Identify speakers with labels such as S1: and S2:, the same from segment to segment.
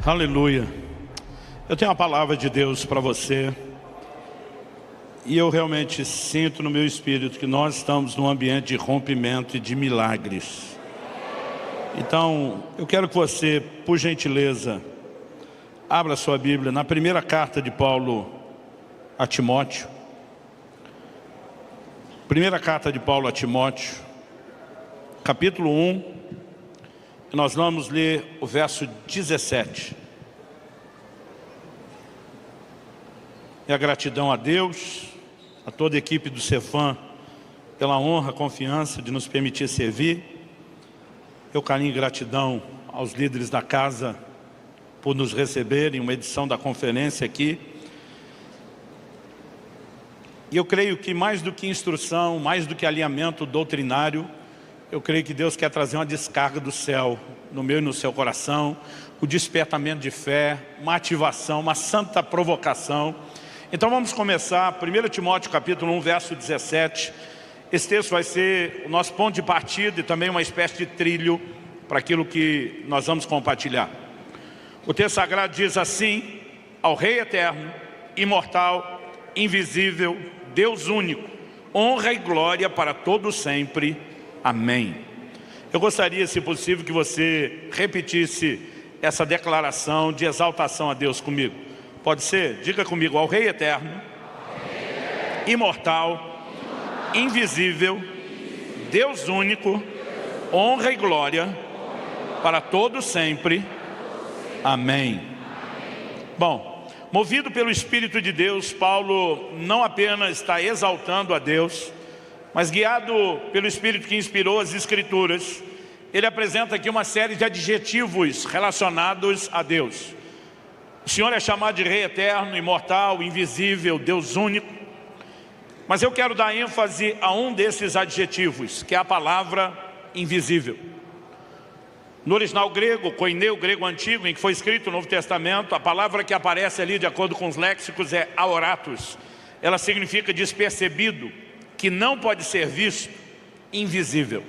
S1: Aleluia. Eu tenho uma palavra de Deus para você. E eu realmente sinto no meu espírito que nós estamos num ambiente de rompimento e de milagres. Então, eu quero que você, por gentileza, abra sua Bíblia na primeira carta de Paulo a Timóteo. Primeira carta de Paulo a Timóteo, capítulo 1. Nós vamos ler o verso 17. E a gratidão a Deus, a toda a equipe do Cefam, pela honra, confiança de nos permitir servir. Meu carinho e gratidão aos líderes da casa por nos receberem, uma edição da conferência aqui. E eu creio que mais do que instrução, mais do que alinhamento doutrinário, eu creio que Deus quer trazer uma descarga do céu no meu e no seu coração, o despertamento de fé, uma ativação, uma santa provocação. Então vamos começar, 1 Timóteo capítulo 1, verso 17. Esse texto vai ser o nosso ponto de partida e também uma espécie de trilho para aquilo que nós vamos compartilhar. O texto sagrado diz assim: ao Rei eterno, imortal, invisível, Deus único, honra e glória para todos sempre. Amém. Eu gostaria, se possível, que você repetisse essa declaração de exaltação a Deus comigo. Pode ser? Diga comigo: ao Rei eterno, imortal, invisível, Deus único, honra e glória para todos sempre. Amém. Bom, movido pelo Espírito de Deus, Paulo não apenas está exaltando a Deus, mas guiado pelo Espírito que inspirou as Escrituras, ele apresenta aqui uma série de adjetivos relacionados a Deus. O Senhor é chamado de Rei eterno, imortal, invisível, Deus único. Mas eu quero dar ênfase a um desses adjetivos, que é a palavra invisível. No original grego, koineu, grego antigo, em que foi escrito o Novo Testamento, a palavra que aparece ali, de acordo com os léxicos, é aoratos. Ela significa despercebido, que não pode ser visto, invisível.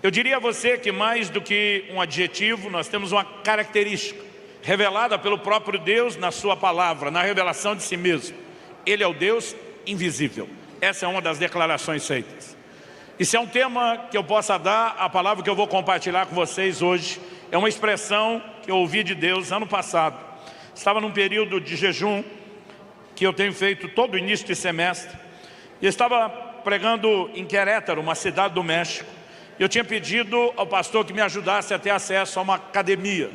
S1: Eu diria a você que mais do que um adjetivo, nós temos uma característica revelada pelo próprio Deus na sua palavra, na revelação de si mesmo. Ele é o Deus invisível. Essa é uma das declarações feitas. E se é um tema que eu possa dar, a palavra que eu vou compartilhar com vocês hoje é uma expressão que eu ouvi de Deus ano passado. Estava num período de jejum que eu tenho feito todo o início de semestre. E eu estava pregando em Querétaro, uma cidade do México. Eu tinha pedido ao pastor que me ajudasse a ter acesso a uma academia.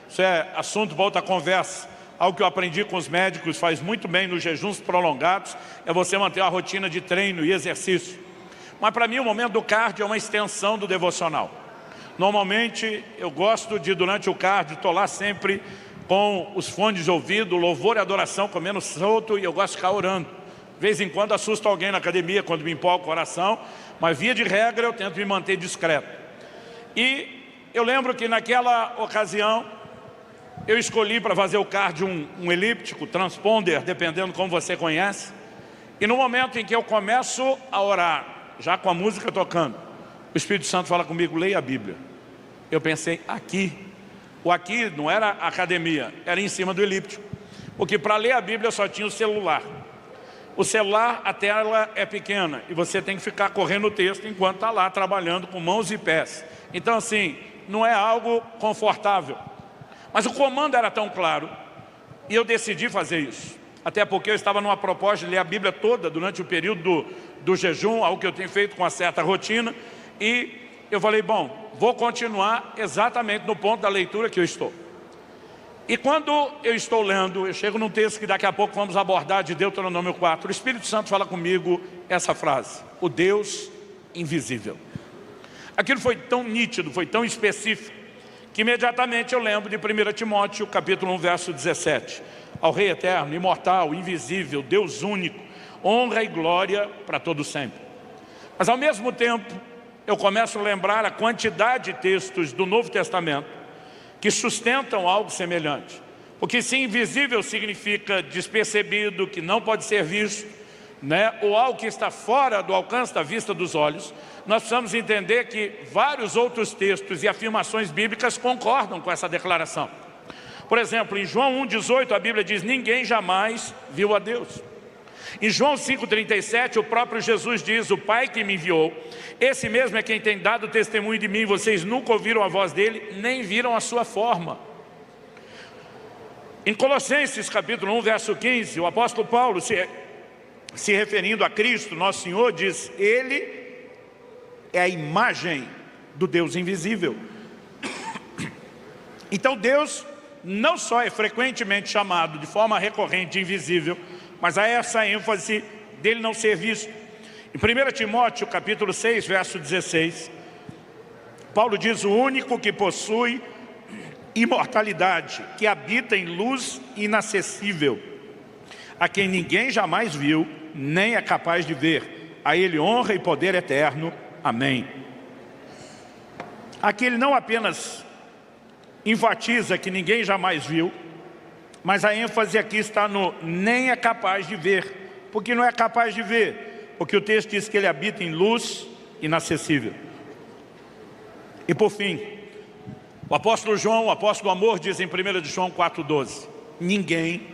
S1: Isso é assunto para outra conversa. Algo que eu aprendi com os médicos, faz muito bem nos jejuns prolongados, é você manter a rotina de treino e exercício. Mas para mim o momento do cardio é uma extensão do devocional. Normalmente eu gosto de, durante o cardio, estou lá sempre com os fones de ouvido, louvor e adoração comendo solto, e eu gosto de ficar orando. De vez em quando assusto alguém na academia quando me empolga o coração, mas via de regra eu tento me manter discreto. E eu lembro que naquela ocasião eu escolhi para fazer o cardio um elíptico, transponder, dependendo como você conhece. E no momento em que eu começo a orar, já com a música tocando, o Espírito Santo fala comigo: leia a Bíblia. Eu pensei, aqui. O aqui não era academia, era em cima do elíptico. Porque para ler a Bíblia só tinha o celular. O celular, a tela é pequena e você tem que ficar correndo o texto enquanto está lá trabalhando com mãos e pés. Então assim, não é algo confortável. Mas o comando era tão claro e eu decidi fazer isso. Até porque eu estava numa proposta de ler a Bíblia toda durante o período do jejum, algo que eu tenho feito com uma certa rotina. E eu falei, bom, vou continuar exatamente no ponto da leitura que eu estou. E quando eu estou lendo, eu chego num texto que daqui a pouco vamos abordar, de Deuteronômio 4. O Espírito Santo fala comigo essa frase: o Deus invisível. Aquilo foi tão nítido, foi tão específico, que imediatamente eu lembro de 1 Timóteo, capítulo 1, verso 17. Ao Rei eterno, imortal, invisível, Deus único, honra e glória para todos sempre. Mas ao mesmo tempo, eu começo a lembrar a quantidade de textos do Novo Testamento que sustentam algo semelhante. Porque se invisível significa despercebido, que não pode ser visto, ou algo que está fora do alcance da vista dos olhos, nós precisamos entender que vários outros textos e afirmações bíblicas concordam com essa declaração. Por exemplo, em João 1,18 a Bíblia diz: ninguém jamais viu a Deus. Em João 5,37 o próprio Jesus diz: o Pai que me enviou, esse mesmo é quem tem dado testemunho de mim. Vocês nunca ouviram a voz dele, nem viram a sua forma. Em Colossenses capítulo 1, verso 15, o apóstolo Paulo, se referindo a Cristo, nosso Senhor, diz: ele é a imagem do Deus invisível. Então Deus não só é frequentemente chamado de forma recorrente de invisível, mas há essa ênfase dele não ser visto. Em 1 Timóteo capítulo 6, verso 16, Paulo diz: o único que possui imortalidade, que habita em luz inacessível, a quem ninguém jamais viu, nem é capaz de ver. A ele honra e poder eterno. Amém. Aqui ele não apenas enfatiza que ninguém jamais viu, mas a ênfase aqui está no nem é capaz de ver. Por que não é capaz de ver? Porque o texto diz que ele habita em luz inacessível. E por fim, o apóstolo João, o apóstolo amor, diz em 1 João 4,12: ninguém,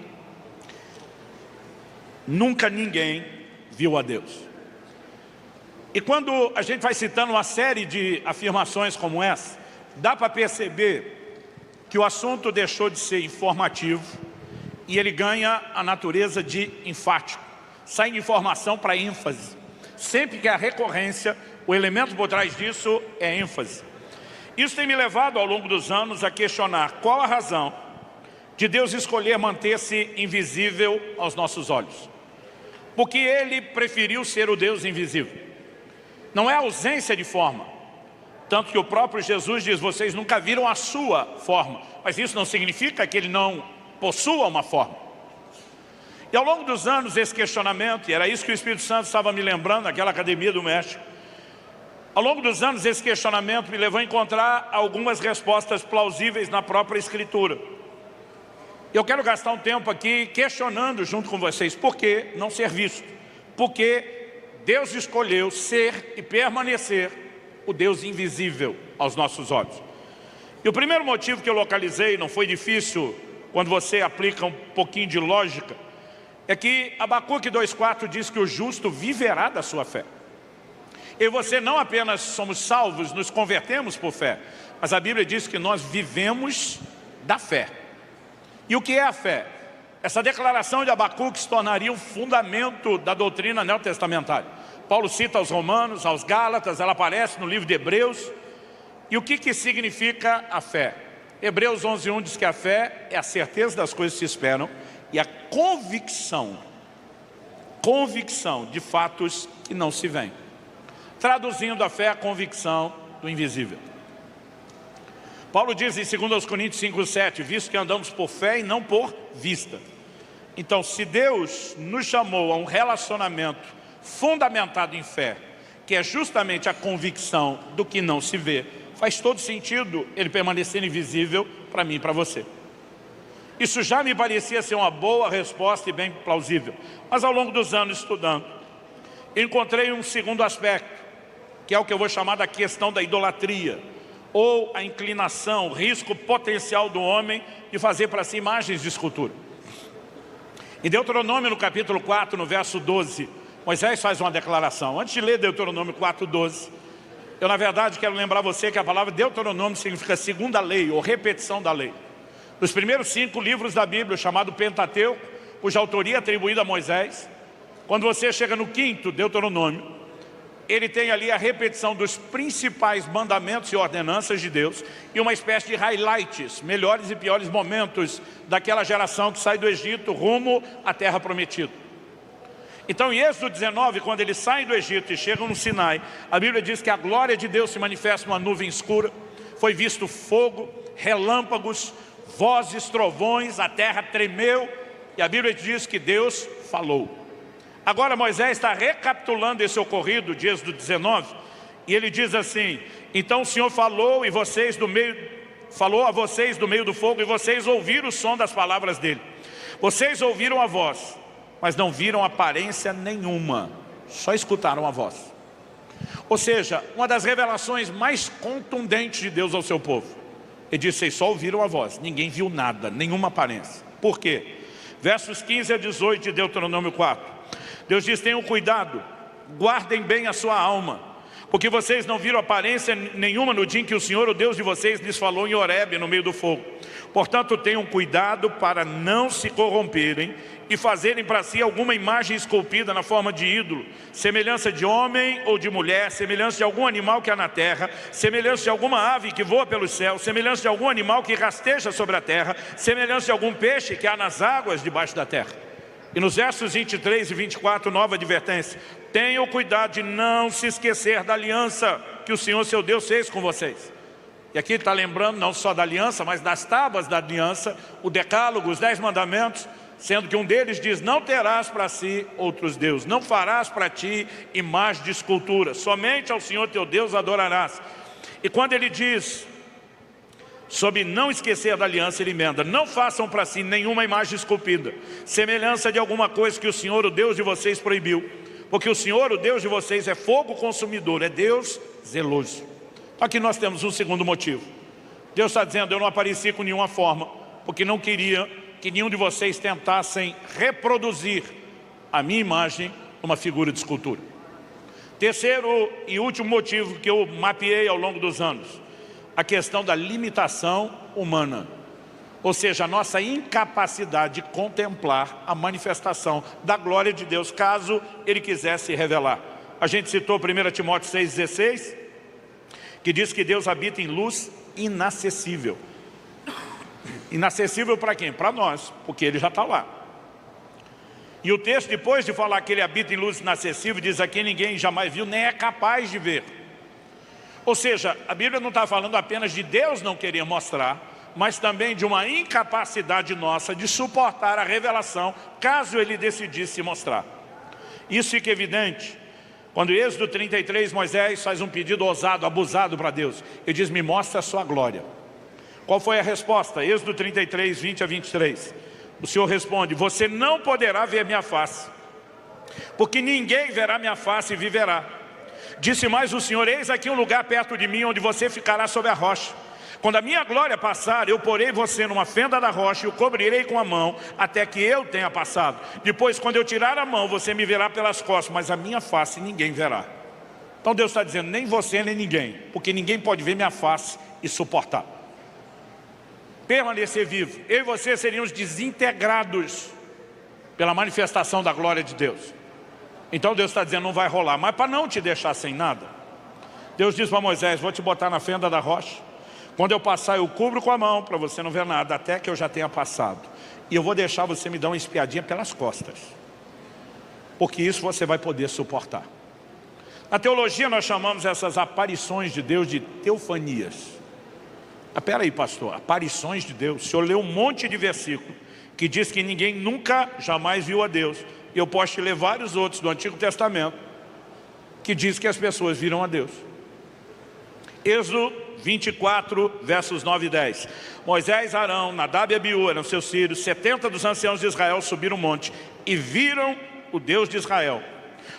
S1: nunca ninguém viu a Deus. E quando a gente vai citando uma série de afirmações como essa, dá para perceber que o assunto deixou de ser informativo e ele ganha a natureza de enfático. Sai de informação para ênfase. Sempre que há recorrência, o elemento por trás disso é ênfase. Isso tem me levado ao longo dos anos a questionar qual a razão de Deus escolher manter-se invisível aos nossos olhos. Porque Ele preferiu ser o Deus invisível. Não é ausência de forma. Tanto que o próprio Jesus diz: vocês nunca viram a sua forma. Mas isso não significa que Ele não possua uma forma. E ao longo dos anos esse questionamento, e era isso que o Espírito Santo estava me lembrando naquela academia do México, ao longo dos anos esse questionamento me levou a encontrar algumas respostas plausíveis na própria Escritura. Eu quero gastar um tempo aqui questionando junto com vocês por que não ser visto. Porque Deus escolheu ser e permanecer o Deus invisível aos nossos olhos. E o primeiro motivo que eu localizei, não foi difícil quando você aplica um pouquinho de lógica, é que Abacuque 2,4 diz que o justo viverá da sua fé. Eu e você não apenas somos salvos, nos convertemos por fé, mas a Bíblia diz que nós vivemos da fé. E o que é a fé? Essa declaração de Abacuque se tornaria um fundamento da doutrina neotestamentária. Paulo cita aos Romanos, aos Gálatas, ela aparece no livro de Hebreus. E o que significa a fé? Hebreus 11:1 diz que a fé é a certeza das coisas que se esperam e a convicção de fatos que não se veem. Traduzindo, a fé é a convicção do invisível. Paulo diz em 2 Coríntios 5:7, visto que andamos por fé e não por vista. Então, se Deus nos chamou a um relacionamento fundamentado em fé, que é justamente a convicção do que não se vê, faz todo sentido Ele permanecer invisível para mim e para você. Isso já me parecia ser uma boa resposta e bem plausível. Mas ao longo dos anos estudando, encontrei um segundo aspecto, que é o que eu vou chamar da questão da idolatria, ou a inclinação, o risco potencial do homem de fazer para si imagens de escultura. Em Deuteronômio, no capítulo 4, no verso 12, Moisés faz uma declaração. Antes de ler Deuteronômio 4:12, eu na verdade quero lembrar você que a palavra Deuteronômio significa segunda lei, ou repetição da lei. Dos primeiros 5 livros da Bíblia, chamado Pentateuco, cuja autoria é atribuída a Moisés, quando você chega no 5º Deuteronômio, ele tem ali a repetição dos principais mandamentos e ordenanças de Deus e uma espécie de highlights, melhores e piores momentos daquela geração que sai do Egito rumo à terra prometida. Então em Êxodo 19, quando eles saem do Egito e chegam no Sinai, a Bíblia diz que a glória de Deus se manifesta numa nuvem escura, foi visto fogo, relâmpagos, vozes, trovões, a terra tremeu e a Bíblia diz que Deus falou. Agora Moisés está recapitulando esse ocorrido de Êxodo 19 e ele diz assim: então o Senhor falou a vocês do meio do fogo e vocês ouviram o som das palavras dele. Vocês ouviram a voz, mas não viram aparência nenhuma, só escutaram a voz. Ou seja, uma das revelações mais contundentes de Deus ao seu povo. Ele diz, vocês só ouviram a voz, ninguém viu nada, nenhuma aparência. Por quê? Versos 15 a 18 de Deuteronômio 4. Deus diz, tenham cuidado, guardem bem a sua alma, porque vocês não viram aparência nenhuma no dia em que o Senhor, o Deus de vocês, lhes falou em Horebe, no meio do fogo. Portanto, tenham cuidado para não se corromperem e fazerem para si alguma imagem esculpida na forma de ídolo, semelhança de homem ou de mulher, semelhança de algum animal que há na terra, semelhança de alguma ave que voa pelos céus, semelhança de algum animal que rasteja sobre a terra, semelhança de algum peixe que há nas águas debaixo da terra. E nos versos 23 e 24, nova advertência. Tenham cuidado de não se esquecer da aliança que o Senhor, seu Deus, fez com vocês. E aqui está lembrando não só da aliança, mas das tábuas da aliança, o decálogo, os 10 mandamentos, sendo que um deles diz, não terás para si outros deuses, não farás para ti imagem de escultura, somente ao Senhor teu Deus adorarás. E quando ele diz sobre não esquecer da aliança, ele emenda, não façam para si nenhuma imagem esculpida, semelhança de alguma coisa que o Senhor, o Deus de vocês, proibiu, porque o Senhor, o Deus de vocês, é fogo consumidor, é Deus zeloso. Aqui nós temos um segundo motivo. Deus está dizendo, eu não apareci com nenhuma forma, porque não queria que nenhum de vocês tentassem reproduzir a minha imagem numa figura de escultura. Terceiro e último motivo que eu mapeei ao longo dos anos, a questão da limitação humana. Ou seja, a nossa incapacidade de contemplar a manifestação da glória de Deus, caso Ele quisesse revelar. A gente citou 1 Timóteo 6,16, que diz que Deus habita em luz inacessível. Inacessível para quem? Para nós, porque Ele já está lá. E o texto, depois de falar que Ele habita em luz inacessível, diz aqui, ninguém jamais viu, nem é capaz de ver. Ou seja, a Bíblia não está falando apenas de Deus não querer mostrar, mas também de uma incapacidade nossa de suportar a revelação, caso Ele decidisse mostrar. Isso fica evidente quando em Êxodo 33, Moisés faz um pedido ousado, abusado para Deus. Ele diz, me mostra a sua glória. Qual foi a resposta? Êxodo 33, 20 a 23. O Senhor responde, você não poderá ver minha face, porque ninguém verá minha face e viverá. Disse mais o Senhor, eis aqui um lugar perto de mim, onde você ficará sob a rocha. Quando a minha glória passar, eu porei você numa fenda da rocha e o cobrirei com a mão, até que eu tenha passado. Depois, quando eu tirar a mão, você me verá pelas costas, mas a minha face ninguém verá. Então Deus está dizendo, nem você nem ninguém, porque ninguém pode ver minha face e suportar. Permanecer vivo, eu e você seríamos desintegrados pela manifestação da glória de Deus. Então Deus está dizendo, não vai rolar, mas para não te deixar sem nada, Deus diz para Moisés, vou te botar na fenda da rocha, quando eu passar eu cubro com a mão, para você não ver nada, até que eu já tenha passado. E eu vou deixar você me dar uma espiadinha pelas costas, porque isso você vai poder suportar. Na teologia nós chamamos essas aparições de Deus de teofanias. Espera aí, pastor, aparições de Deus. O senhor leu um monte de versículo que diz que ninguém nunca, jamais viu a Deus. E eu posso te ler vários outros do Antigo Testamento que diz que as pessoas viram a Deus. Êxodo 24, versos 9 e 10. Moisés, Arão, Nadab e Abiú eram seus filhos, 70 dos anciãos de Israel subiram o monte e viram o Deus de Israel,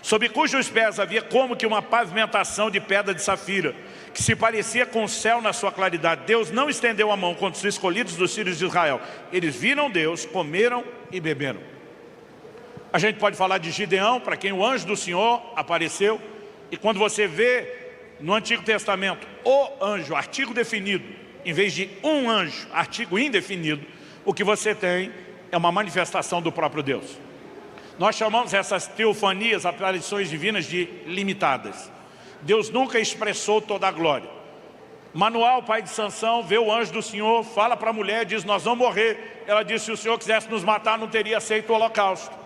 S1: sob cujos pés havia como que uma pavimentação de pedra de safira, que se parecia com o céu na sua claridade. Deus não estendeu a mão contra os escolhidos dos filhos de Israel. Eles viram Deus, comeram e beberam. A gente pode falar de Gideão, para quem o anjo do Senhor apareceu. E quando você vê no Antigo Testamento o anjo, artigo definido, em vez de um anjo, artigo indefinido, o que você tem é uma manifestação do próprio Deus. Nós chamamos essas teofanias, aparições divinas, de limitadas. Deus nunca expressou toda a glória. Manuel, pai de Sansão, vê o anjo do Senhor, fala para a mulher, diz, nós vamos morrer. Ela disse, se o Senhor quisesse nos matar, não teria aceito o holocausto.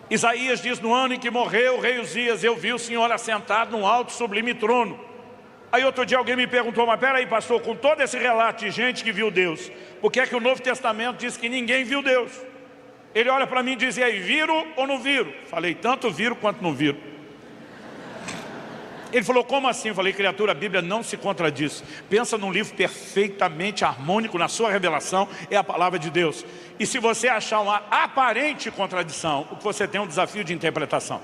S1: Isaías diz, no ano em que morreu o rei Uzias, eu vi o Senhor assentado num alto sublime trono. Aí outro dia alguém me perguntou, mas peraí pastor, com todo esse relato de gente que viu Deus, por que é que o Novo Testamento diz que ninguém viu Deus? Ele olha para mim e diz, e aí, viram ou não viram? Falei, tanto viram quanto não viram. Ele falou, como assim? Eu falei, criatura, a Bíblia não se contradiz. Pensa num livro perfeitamente harmônico na sua revelação, é a palavra de Deus. E se você achar uma aparente contradição, o que você tem é um desafio de interpretação.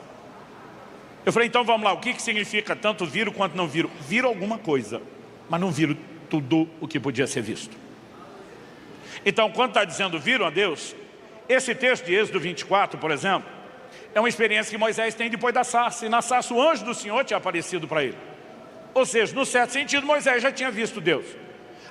S1: Eu falei, então vamos lá, o que significa tanto viram quanto não viram? Viram alguma coisa, mas não viram tudo o que podia ser visto. Então, quando está dizendo viram a Deus, esse texto de Êxodo 24, por exemplo, é uma experiência que Moisés tem depois da sarça. E na sarça o anjo do Senhor tinha aparecido para ele. Ou seja, no certo sentido, Moisés já tinha visto Deus.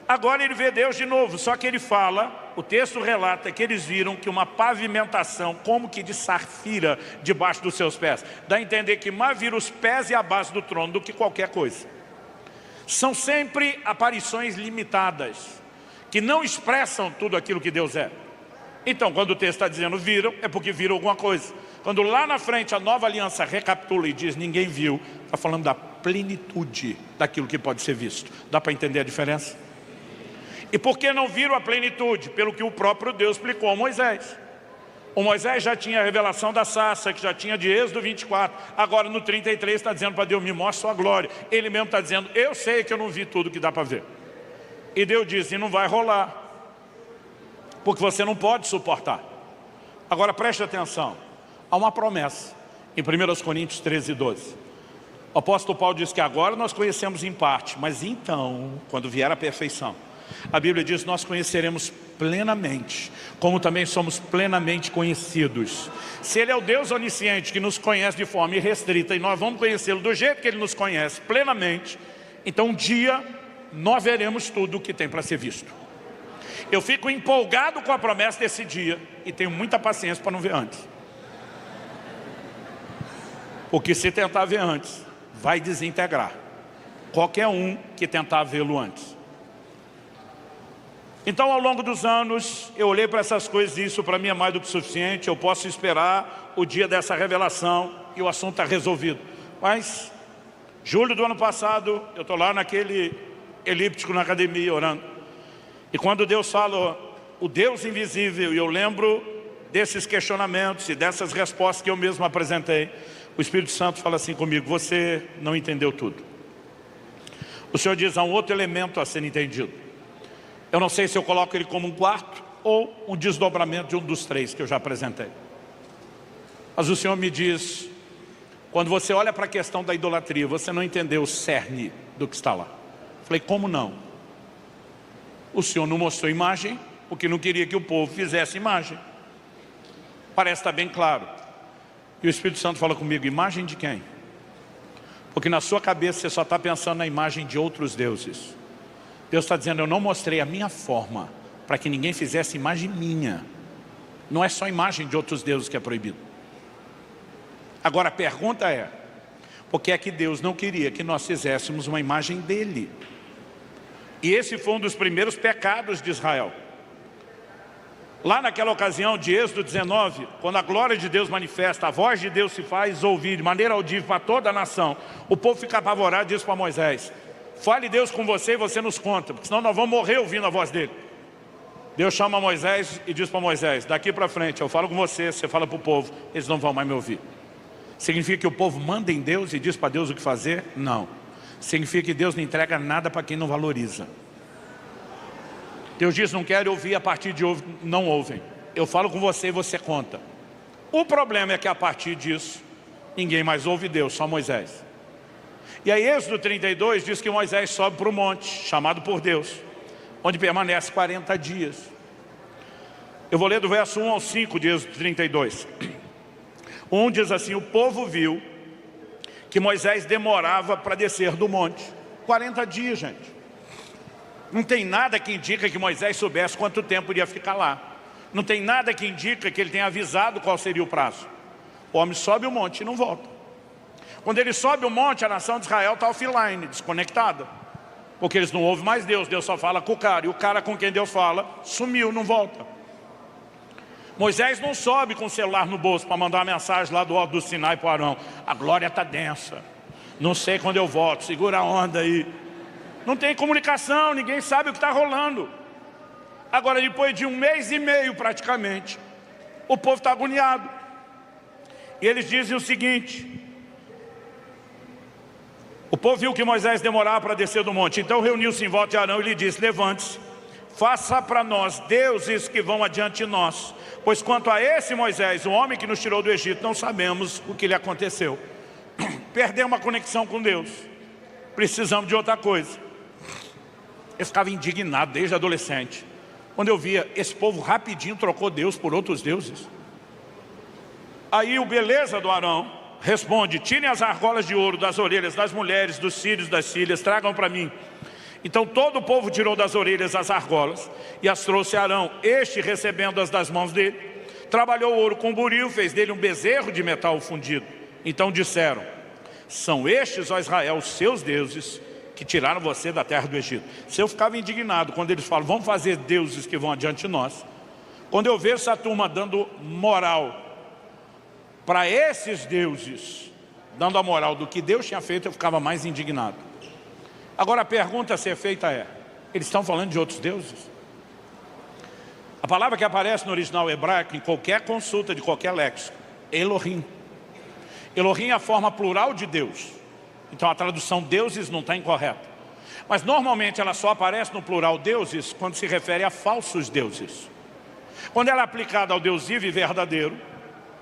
S1: Agora ele vê Deus de novo, só que ele fala, o texto relata que eles viram que uma pavimentação, como que de safira, debaixo dos seus pés. Dá a entender que mais vira os pés e a base do trono do que qualquer coisa. São sempre aparições limitadas, que não expressam tudo aquilo que Deus é. Então, quando o texto está dizendo viram, é porque viram alguma coisa. Quando lá na frente a nova aliança recapitula e diz ninguém viu, está falando da plenitude daquilo que pode ser visto. Dá para entender a diferença? E por que não viram a plenitude? Pelo que o próprio Deus explicou a Moisés. O Moisés já tinha a revelação da sarça, que já tinha de Êxodo 24. Agora no 33 está dizendo para Deus, me mostra sua glória. Ele mesmo está dizendo, eu sei que eu não vi tudo que dá para ver. E Deus disse, não vai rolar. Porque você não pode suportar. Agora preste atenção. Há uma promessa em 1 Coríntios 13, 12. O apóstolo Paulo diz que agora nós conhecemos em parte, mas então, quando vier a perfeição, a Bíblia diz, nós conheceremos plenamente, como também somos plenamente conhecidos. Se Ele é o Deus onisciente que nos conhece de forma irrestrita e nós vamos conhecê-lo do jeito que Ele nos conhece plenamente, então um dia nós veremos tudo o que tem para ser visto. Eu fico empolgado com a promessa desse dia e tenho muita paciência para não ver antes. Porque se tentar ver antes, vai desintegrar qualquer um que tentar vê-lo antes. Então, ao longo dos anos, eu olhei para essas coisas e isso para mim é mais do que suficiente. Eu posso esperar o dia dessa revelação e o assunto está resolvido. Mas, julho do ano passado, eu estou lá naquele elíptico na academia orando. E quando Deus fala, o Deus invisível, e eu lembro desses questionamentos e dessas respostas que eu mesmo apresentei, o Espírito Santo fala assim comigo, você não entendeu tudo. O Senhor diz, há um outro elemento a ser entendido. Eu não sei se eu coloco ele como um quarto ou um desdobramento de um dos três que eu já apresentei. Mas o Senhor me diz, quando você olha para a questão da idolatria, você não entendeu o cerne do que está lá. Falei, como não? O Senhor não mostrou imagem, porque não queria que o povo fizesse imagem. Parece estar bem claro. E o Espírito Santo fala comigo, imagem de quem? Porque na sua cabeça você só está pensando na imagem de outros deuses. Deus está dizendo, eu não mostrei a minha forma para que ninguém fizesse imagem minha. Não é só imagem de outros deuses que é proibido. Agora a pergunta é, por que é que Deus não queria que nós fizéssemos uma imagem dele? E esse foi um dos primeiros pecados de Israel. Lá naquela ocasião de Êxodo 19, quando a glória de Deus manifesta, a voz de Deus se faz ouvir de maneira audível para toda a nação, o povo fica apavorado e diz para Moisés, fale Deus com você e você nos conta, porque senão nós vamos morrer ouvindo a voz dele. Deus chama Moisés e diz para Moisés, daqui para frente eu falo com você, você fala para o povo, eles não vão mais me ouvir. Significa que o povo manda em Deus e diz para Deus o que fazer? Não. Significa que Deus não entrega nada para quem não valoriza. Deus diz, não quero ouvir, a partir de hoje não ouvem. Eu falo com você e você conta. O problema é que a partir disso, ninguém mais ouve Deus, só Moisés. E aí Êxodo 32 diz que Moisés sobe para o monte, chamado por Deus, onde permanece 40 dias. Eu vou ler do verso 1 ao 5 de Êxodo 32. 1 diz assim, o povo viu que Moisés demorava para descer do monte. 40 dias, gente. Não tem nada que indica que Moisés soubesse quanto tempo iria ficar lá. Não tem nada que indica que ele tenha avisado qual seria o prazo. O homem sobe o monte e não volta. Quando ele sobe o monte, a nação de Israel está offline, desconectada. Porque eles não ouvem mais Deus, Deus só fala com o cara. E o cara com quem Deus fala, sumiu, não volta. Moisés não sobe com o celular no bolso para mandar uma mensagem lá do alto do Sinai para o Arão. A glória está densa. Não sei quando eu volto, segura a onda aí. Não tem comunicação, ninguém sabe o que está rolando. Agora, depois de 1 mês e meio praticamente, o povo está agoniado. E eles dizem o seguinte, o povo viu que Moisés demorava para descer do monte, então reuniu-se em volta de Arão e lhe disse, levante-se, faça para nós deuses que vão adiante de nós, pois quanto a esse Moisés, o homem que nos tirou do Egito, não sabemos o que lhe aconteceu. Perdemos a conexão com Deus, precisamos de outra coisa. Eu ficava indignado desde adolescente, quando eu via esse povo rapidinho trocou Deus por outros deuses. Aí o beleza do Arão responde: tirem as argolas de ouro das orelhas das mulheres, dos filhos, das filhas, tragam para mim. Então todo o povo tirou das orelhas as argolas e as trouxe a Arão. Este, recebendo-as das mãos dele, trabalhou o ouro com buril, fez dele um bezerro de metal fundido. Então disseram: são estes, ó Israel, os seus deuses, que tiraram você da terra do Egito. Se eu ficava indignado quando eles falam: vamos fazer deuses que vão adiante de nós. Quando eu vejo essa turma dando moral para esses deuses, dando a moral do que Deus tinha feito, eu ficava mais indignado. Agora a pergunta a ser feita é: eles estão falando de outros deuses? A palavra que aparece no original hebraico, em qualquer consulta de qualquer léxico, é Elohim. Elohim é a forma plural de Deus. Então a tradução deuses não está incorreta. Mas normalmente ela só aparece no plural deuses quando se refere a falsos deuses. Quando ela é aplicada ao Deus vivo e verdadeiro,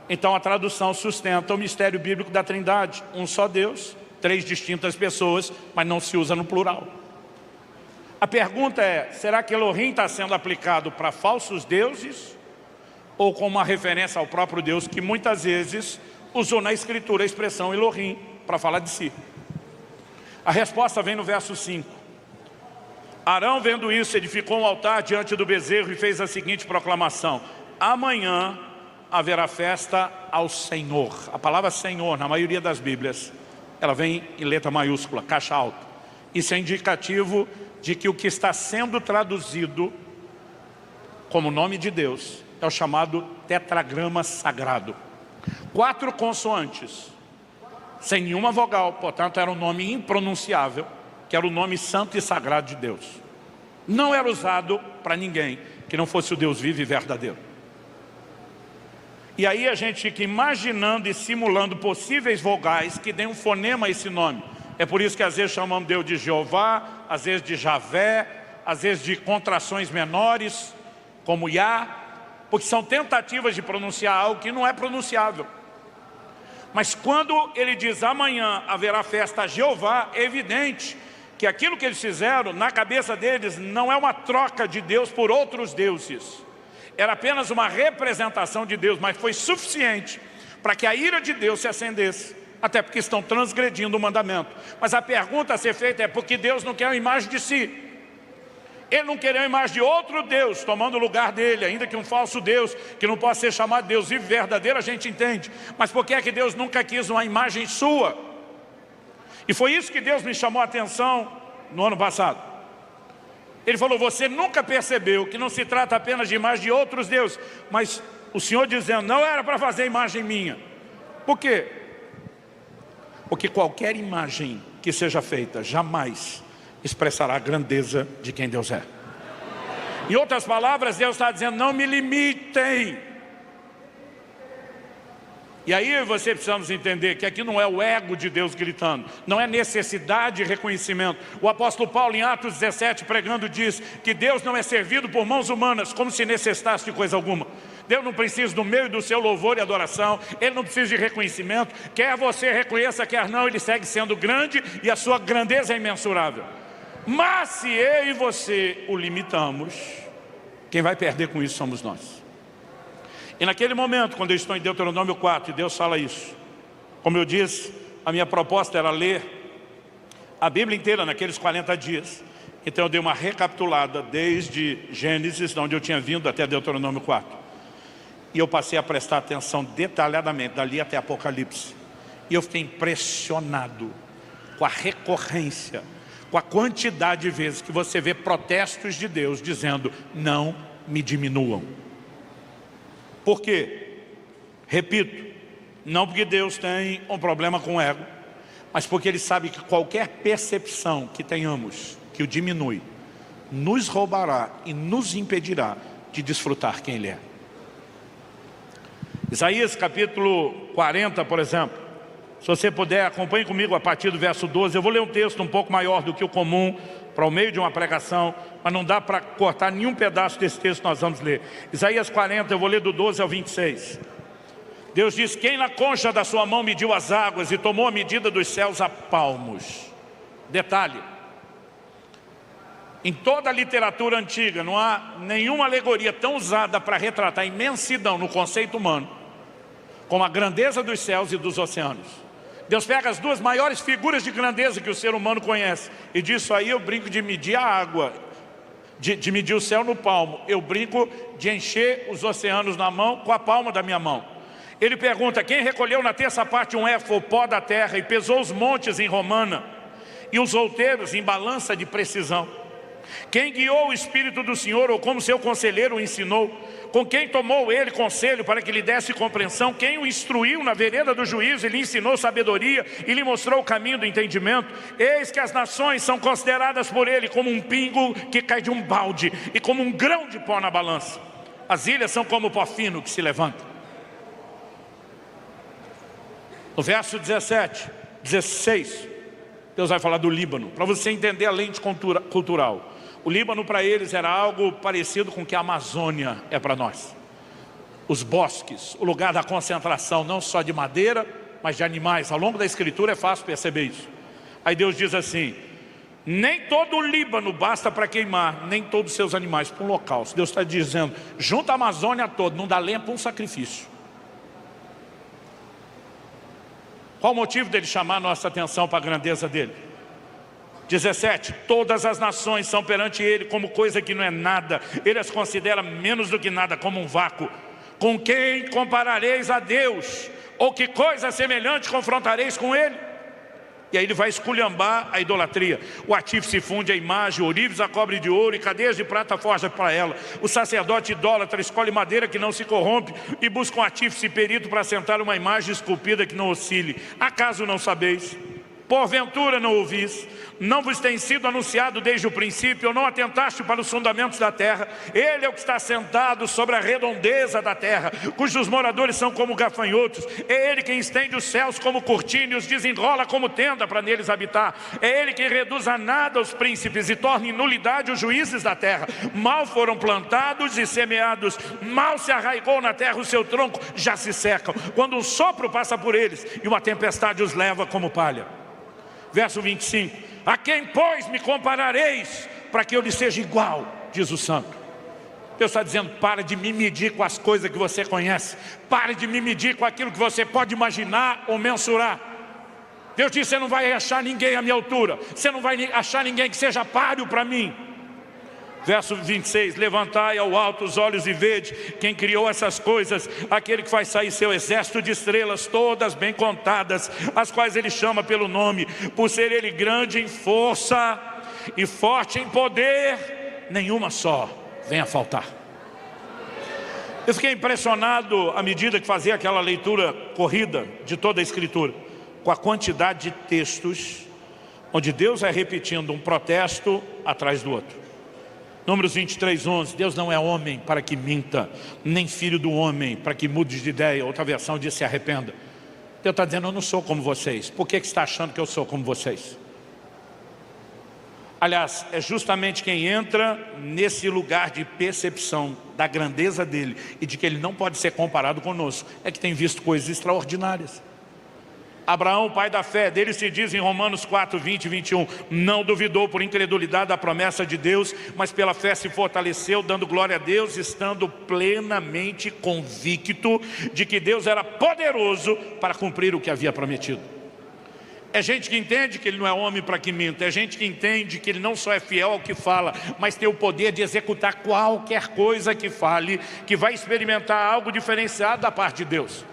S1: então a tradução sustenta o mistério bíblico da Trindade. Um só Deus, três distintas pessoas, mas não se usa no plural. A pergunta é: será que Elohim está sendo aplicado para falsos deuses? Ou como uma referência ao próprio Deus, que muitas vezes usou na Escritura a expressão Elohim para falar de si? A resposta vem no verso 5. Arão, vendo isso, edificou um altar diante do bezerro e fez a seguinte proclamação: amanhã haverá festa ao Senhor. A palavra Senhor, na maioria das Bíblias, ela vem em letra maiúscula, caixa alta. Isso é indicativo de que o que está sendo traduzido como nome de Deus é o chamado tetragrama sagrado. 4 consoantes, sem nenhuma vogal, portanto era um nome impronunciável, que era o nome santo e sagrado de Deus. Não era usado para ninguém que não fosse o Deus vivo e verdadeiro. E aí a gente fica imaginando e simulando possíveis vogais que deem um fonema a esse nome. É por isso que às vezes chamamos Deus de Jeová, às vezes de Javé, às vezes de contrações menores, como Yah, porque são tentativas de pronunciar algo que não é pronunciável. Mas quando ele diz amanhã haverá festa a Jeová, é evidente que aquilo que eles fizeram, na cabeça deles, não é uma troca de Deus por outros deuses. Era apenas uma representação de Deus, mas foi suficiente para que a ira de Deus se acendesse, até porque estão transgredindo o mandamento. Mas a pergunta a ser feita é: porque Deus não quer uma imagem de si? Ele não queria uma imagem de outro Deus tomando o lugar dele, ainda que um falso Deus, que não possa ser chamado Deus vivo e verdadeiro, a gente entende. Mas por que é que Deus nunca quis uma imagem sua? E foi isso que Deus me chamou a atenção no ano passado. Ele falou: você nunca percebeu que não se trata apenas de imagem de outros deuses, mas o Senhor dizendo: não era para fazer imagem minha. Por quê? Porque qualquer imagem que seja feita jamais expressará a grandeza de quem Deus é. Em outras palavras, Deus está dizendo: não me limitem. E aí você precisamos entender que aqui não é o ego de Deus gritando, não é necessidade de reconhecimento. O apóstolo Paulo, em Atos 17, pregando, diz que Deus não é servido por mãos humanas, como se necessitasse de coisa alguma. Deus não precisa do meio do seu louvor e adoração, Ele não precisa de reconhecimento. Quer você reconheça, quer não, Ele segue sendo grande e a sua grandeza é imensurável. Mas se eu e você o limitamos, quem vai perder com isso somos nós. E naquele momento, quando eu estou em Deuteronômio 4, e Deus fala isso, como eu disse, a minha proposta era ler a Bíblia inteira naqueles 40 dias. Então eu dei uma recapitulada desde Gênesis, de onde eu tinha vindo, até Deuteronômio 4. E eu passei a prestar atenção detalhadamente, dali até Apocalipse. E eu fiquei impressionado com a recorrência, com a quantidade de vezes que você vê protestos de Deus dizendo: não me diminuam. Por quê? Repito, não porque Deus tem um problema com o ego, mas porque Ele sabe que qualquer percepção que tenhamos que o diminui, nos roubará e nos impedirá de desfrutar quem Ele é. Isaías capítulo 40, por exemplo, se você puder, acompanhe comigo a partir do verso 12. Eu vou ler um texto um pouco maior do que o comum, para o meio de uma pregação, mas não dá para cortar nenhum pedaço desse texto que nós vamos ler. Isaías 40, eu vou ler do 12 ao 26. Deus diz: quem na concha da sua mão mediu as águas e tomou a medida dos céus a palmos. Detalhe: Em toda a literatura antiga não há nenhuma alegoria tão usada para retratar a imensidão no conceito humano como a grandeza dos céus e dos oceanos. Deus pega as duas maiores figuras de grandeza que o ser humano conhece e disso aí eu brinco de medir a água, de medir o céu no palmo. Eu brinco de encher os oceanos na mão com a palma da minha mão. Ele pergunta: quem recolheu na terça parte um éfo, o pó da terra, e pesou os montes em romana e os outeiros em balança de precisão? Quem guiou o Espírito do Senhor, ou como seu conselheiro o ensinou? Com quem tomou ele conselho para que lhe desse compreensão? Quem o instruiu na vereda do juízo e lhe ensinou sabedoria e lhe mostrou o caminho do entendimento? Eis que as nações são consideradas por ele como um pingo que cai de um balde e como um grão de pó na balança. As ilhas são como o pó fino que se levanta. No verso 16, Deus vai falar do Líbano, para você entender a lente cultural. O Líbano para eles era algo parecido com o que a Amazônia é para nós. Os bosques, o lugar da concentração não só de madeira, mas de animais. Ao longo da escritura é fácil perceber isso. Aí Deus diz assim: nem todo o Líbano basta para queimar, nem todos os seus animais para um holocausto. Deus está dizendo, junta a Amazônia toda, não dá lenha para um sacrifício. Qual o motivo dele chamar a nossa atenção para a grandeza dele? 17, todas as nações são perante ele como coisa que não é nada. Ele as considera menos do que nada, como um vácuo. Com quem comparareis a Deus? Ou que coisa semelhante confrontareis com ele? E aí ele vai esculhambar a idolatria. O artífice funde a imagem, ourives a cobre de ouro e cadeias de prata forja para ela. O sacerdote idólatra escolhe madeira que não se corrompe e busca um artífice perito para assentar uma imagem esculpida que não oscile. Acaso não sabeis? Porventura não ouvis? Não vos tem sido anunciado desde o princípio? Ou não atentaste para os fundamentos da terra? Ele é o que está sentado sobre a redondeza da terra, cujos moradores são como gafanhotos. É ele quem estende os céus como cortina e os desenrola como tenda para neles habitar. É ele quem reduz a nada os príncipes e torna em nulidade os juízes da terra. Mal foram plantados e semeados, mal se arraigou na terra o seu tronco, já se secam, quando um sopro passa por eles e uma tempestade os leva como palha. Verso 25, a quem, pois, me comparareis, para que eu lhe seja igual, diz o santo. Deus está dizendo, para de me medir com as coisas que você conhece, pare de me medir com aquilo que você pode imaginar ou mensurar. Deus disse, você não vai achar ninguém à minha altura, você não vai achar ninguém que seja páreo para mim. Verso 26, levantai ao alto os olhos e vede quem criou essas coisas, aquele que faz sair seu exército de estrelas, todas bem contadas, as quais ele chama pelo nome, por ser ele grande em força e forte em poder, nenhuma só vem a faltar. Eu fiquei impressionado à medida que fazia aquela leitura corrida de toda a escritura, com a quantidade de textos onde Deus vai repetindo um protesto atrás do outro. Números 23, 11, Deus não é homem para que minta, nem filho do homem para que mude de ideia. Outra versão diz se arrependa. Deus está dizendo, eu não sou como vocês. Por que você está achando que eu sou como vocês? Aliás, é justamente quem entra nesse lugar de percepção da grandeza dele e de que ele não pode ser comparado conosco, é que tem visto coisas extraordinárias. Abraão, pai da fé, dele se diz em Romanos 4, 20 e 21, não duvidou por incredulidade da promessa de Deus, mas pela fé se fortaleceu, dando glória a Deus, estando plenamente convicto de que Deus era poderoso para cumprir o que havia prometido. É gente que entende que ele não é homem para que minta, é gente que entende que ele não só é fiel ao que fala, mas tem o poder de executar qualquer coisa que fale, que vai experimentar algo diferenciado da parte de Deus.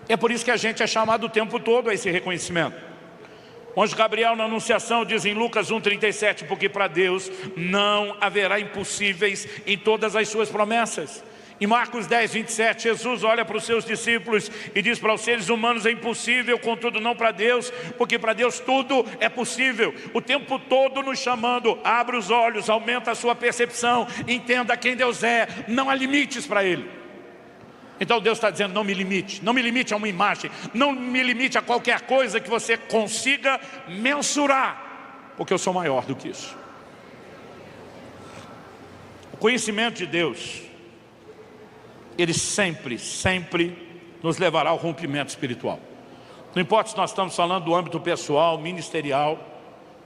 S1: É por isso que a gente é chamado o tempo todo a esse reconhecimento. O anjo Gabriel na Anunciação diz em Lucas 1,37, porque para Deus não haverá impossíveis em todas as suas promessas. Em Marcos 10, 27, Jesus olha para os seus discípulos e diz para os seres humanos é impossível, contudo não para Deus, porque para Deus tudo é possível. O tempo todo nos chamando, abre os olhos, aumenta a sua percepção, entenda quem Deus é, não há limites para Ele. Então Deus está dizendo, não me limite a uma imagem, não me limite a qualquer coisa que você consiga mensurar, porque eu sou maior do que isso. O conhecimento de Deus, ele sempre nos levará ao rompimento espiritual. Não importa se nós estamos falando do âmbito pessoal, ministerial,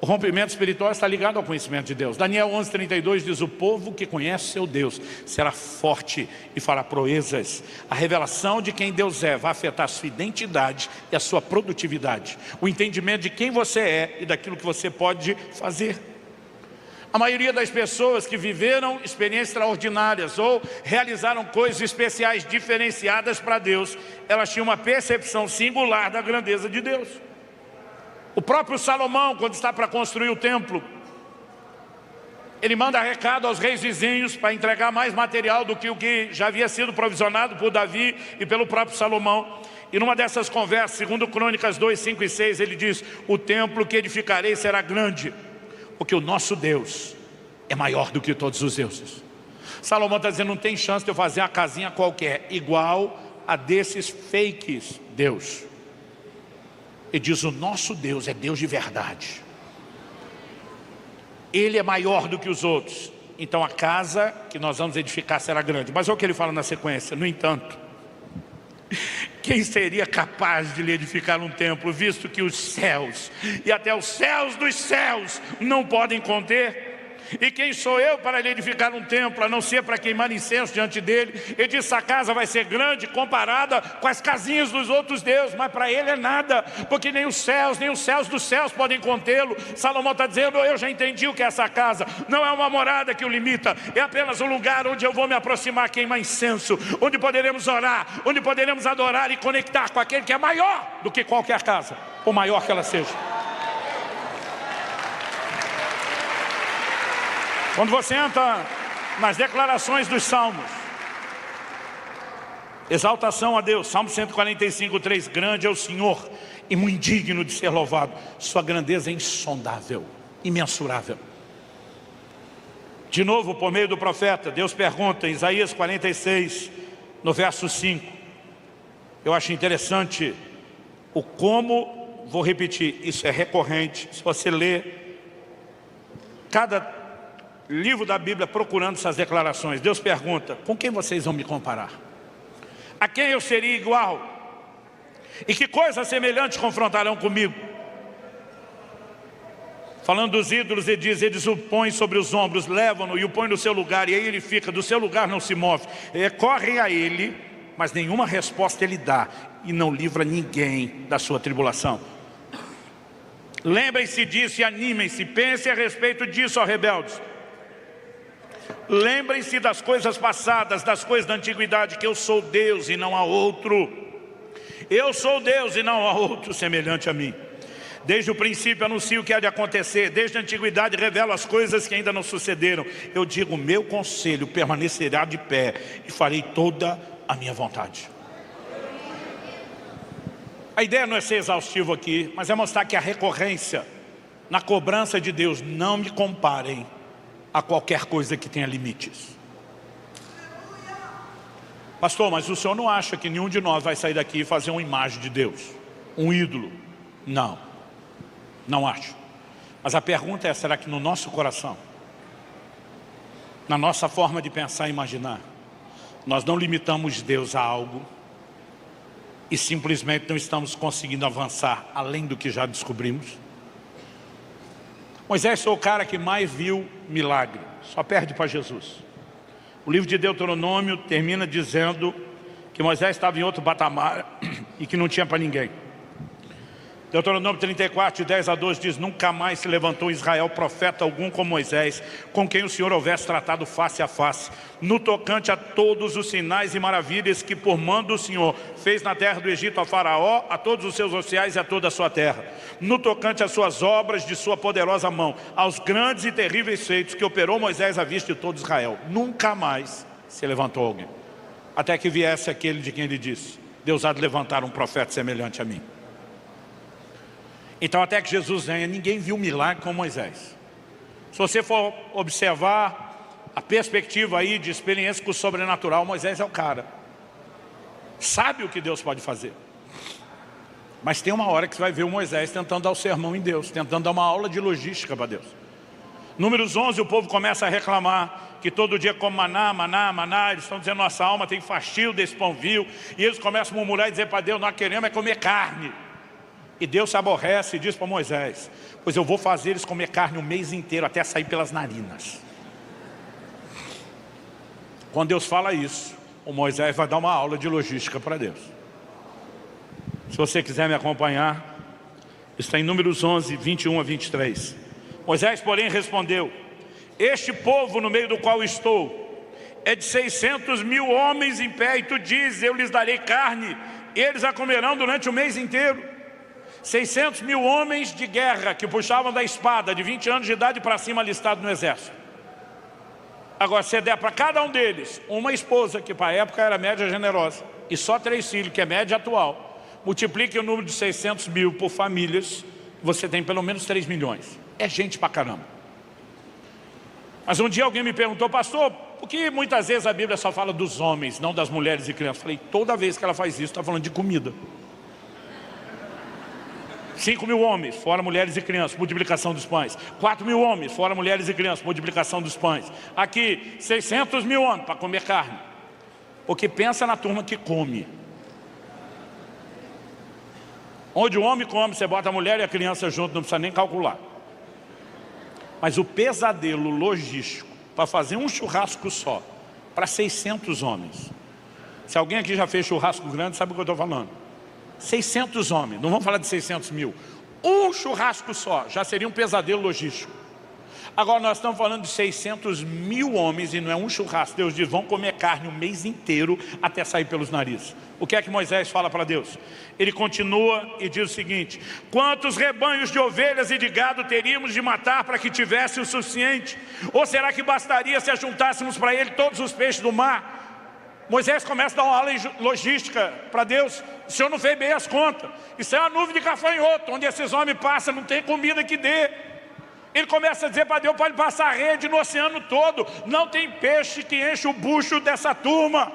S1: O rompimento espiritual está ligado ao conhecimento de Deus. Daniel 11:32 diz: o povo que conhece seu Deus será forte e fará proezas. A revelação de quem Deus é vai afetar a sua identidade e a sua produtividade. O entendimento de quem você é e daquilo que você pode fazer. A maioria das pessoas que viveram experiências extraordinárias ou realizaram coisas especiais diferenciadas para Deus, elas tinham uma percepção singular da grandeza de Deus. O próprio Salomão, quando está para construir o templo, ele manda recado aos reis vizinhos para entregar mais material do que o que já havia sido provisionado por Davi e pelo próprio Salomão. E numa dessas conversas, segundo Crônicas 2, 5 e 6, ele diz: o templo que edificarei será grande, porque o nosso Deus é maior do que todos os deuses. Salomão está dizendo: não tem chance de eu fazer uma casinha qualquer, igual a desses fakes Deus. Ele diz: o nosso Deus é Deus de verdade. Ele é maior do que os outros. Então a casa que nós vamos edificar será grande. Mas olha o que ele fala na sequência: no entanto, quem seria capaz de lhe edificar um templo, visto que os céus e até os céus dos céus não podem conter? E quem sou eu para lhe edificar um templo, a não ser para queimar incenso diante dele? Ele diz: essa casa vai ser grande comparada com as casinhas dos outros deuses, mas para ele é nada, porque nem os céus dos céus podem contê-lo. Salomão está dizendo: eu já entendi o que é essa casa. Não é uma morada que o limita, é apenas um lugar onde eu vou me aproximar, queimar incenso, onde poderemos orar, onde poderemos adorar e conectar com aquele que é maior do que qualquer casa, por maior que ela seja. Quando você entra nas declarações dos salmos, exaltação a Deus, Salmo 145, 3, grande é o Senhor e muito digno de ser louvado. Sua grandeza é insondável, imensurável. De novo, por meio do profeta, Deus pergunta em Isaías 46, no verso 5. Eu acho interessante o como, vou repetir, isso é recorrente. Se você ler cada livro da Bíblia procurando essas declarações, Deus pergunta: com quem vocês vão me comparar? A quem eu seria igual? E que coisas semelhantes confrontarão comigo? Falando dos ídolos, ele diz: eles o põem sobre os ombros, levam-no e o põem no seu lugar, e aí ele fica, do seu lugar não se move. Correm a ele, mas nenhuma resposta ele dá, e não livra ninguém da sua tribulação. Lembrem-se disso e animem-se, pensem a respeito disso, ó rebeldes. Lembrem-se das coisas passadas, das coisas da antiguidade, que eu sou Deus e não há outro. Eu sou Deus e não há outro semelhante a mim. Desde o princípio anuncio o que há de acontecer, desde a antiguidade revelo as coisas que ainda não sucederam. Eu digo: meu conselho permanecerá de pé e farei toda a minha vontade. A ideia não é ser exaustivo aqui, mas é mostrar que a recorrência na cobrança de Deus: não me comparem a qualquer coisa que tenha limites. Pastor, mas o senhor não acha que nenhum de nós vai sair daqui e fazer uma imagem de Deus, um ídolo? Não acho. Mas a pergunta é: será que no nosso coração, na nossa forma de pensar e imaginar, nós não limitamos Deus a algo e simplesmente não estamos conseguindo avançar além do que já descobrimos? Moisés foi o cara que mais viu milagre, só perde para Jesus. O livro de Deuteronômio termina dizendo que Moisés estava em outro patamar e que não tinha para ninguém. Deuteronômio 34, de 10 a 12 diz: nunca mais se levantou em Israel profeta algum como Moisés, com quem o Senhor houvesse tratado face a face, no tocante a todos os sinais e maravilhas que por mando do Senhor fez na terra do Egito a Faraó, a todos os seus oficiais e a toda a sua terra, no tocante às suas obras de sua poderosa mão, aos grandes e terríveis feitos que operou Moisés à vista de todo Israel. Nunca mais se levantou alguém, até que viesse aquele de quem ele disse: Deus há de levantar um profeta semelhante a mim. Então, até que Jesus venha, ninguém viu milagre como Moisés. Se você for observar a perspectiva aí de experiência com o sobrenatural, Moisés é o cara. Sabe o que Deus pode fazer. Mas tem uma hora que você vai ver o Moisés tentando dar o sermão em Deus, tentando dar uma aula de logística para Deus. Números 11, o povo começa a reclamar que todo dia come maná, maná, maná. Eles estão dizendo: nossa alma tem fastio desse pão vil. E eles começam a murmurar e dizer para Deus: nós queremos é comer carne. E Deus se aborrece e diz para Moisés: pois eu vou fazer eles comer carne o mês inteiro, até sair pelas narinas. Quando Deus fala isso, o Moisés vai dar uma aula de logística para Deus. Se você quiser me acompanhar, está em Números 11, 21 a 23. Moisés, porém, respondeu: este povo no meio do qual estou é de 600 mil homens em pé, e tu dizes: eu lhes darei carne, eles a comerão durante o mês inteiro. 600 mil homens de guerra que puxavam da espada, de 20 anos de idade para cima, alistados no exército. Agora, se der para cada um deles uma esposa, que para a época era média generosa, e só 3 filhos, que é média atual, multiplique o número de 600 mil por famílias, você tem pelo menos 3 milhões. É gente pra caramba. Mas um dia alguém me perguntou: pastor, por que muitas vezes a Bíblia só fala dos homens, não das mulheres e crianças? Falei: toda vez que ela faz isso, está falando de comida. 5 mil homens, fora mulheres e crianças, multiplicação dos pães. 4 mil homens, fora mulheres e crianças, multiplicação dos pães. Aqui, 600 mil homens para comer carne. Porque pensa na turma que come. Onde o homem come, você bota a mulher e a criança junto, não precisa nem calcular. Mas o pesadelo logístico para fazer um churrasco só, para 600 homens. Se alguém aqui já fez churrasco grande, sabe o que eu estou falando. 600 homens, não vamos falar de 600 mil. Um churrasco só, já seria um pesadelo logístico. Agora nós estamos falando de 600 mil homens e não é um churrasco. Deus diz: vão comer carne o mês inteiro até sair pelos narizes. O que é que Moisés fala para Deus? Ele continua e diz o seguinte: quantos rebanhos de ovelhas e de gado teríamos de matar para que tivesse o suficiente? Ou será que bastaria se ajuntássemos para ele todos os peixes do mar? Moisés começa a dar uma aula logística para Deus. O Senhor não fez bem as contas. Isso é uma nuvem de gafanhoto, onde esses homens passam, não tem comida que dê. Ele começa a dizer para Deus: pode passar rede no oceano todo, não tem peixe que enche o bucho dessa turma.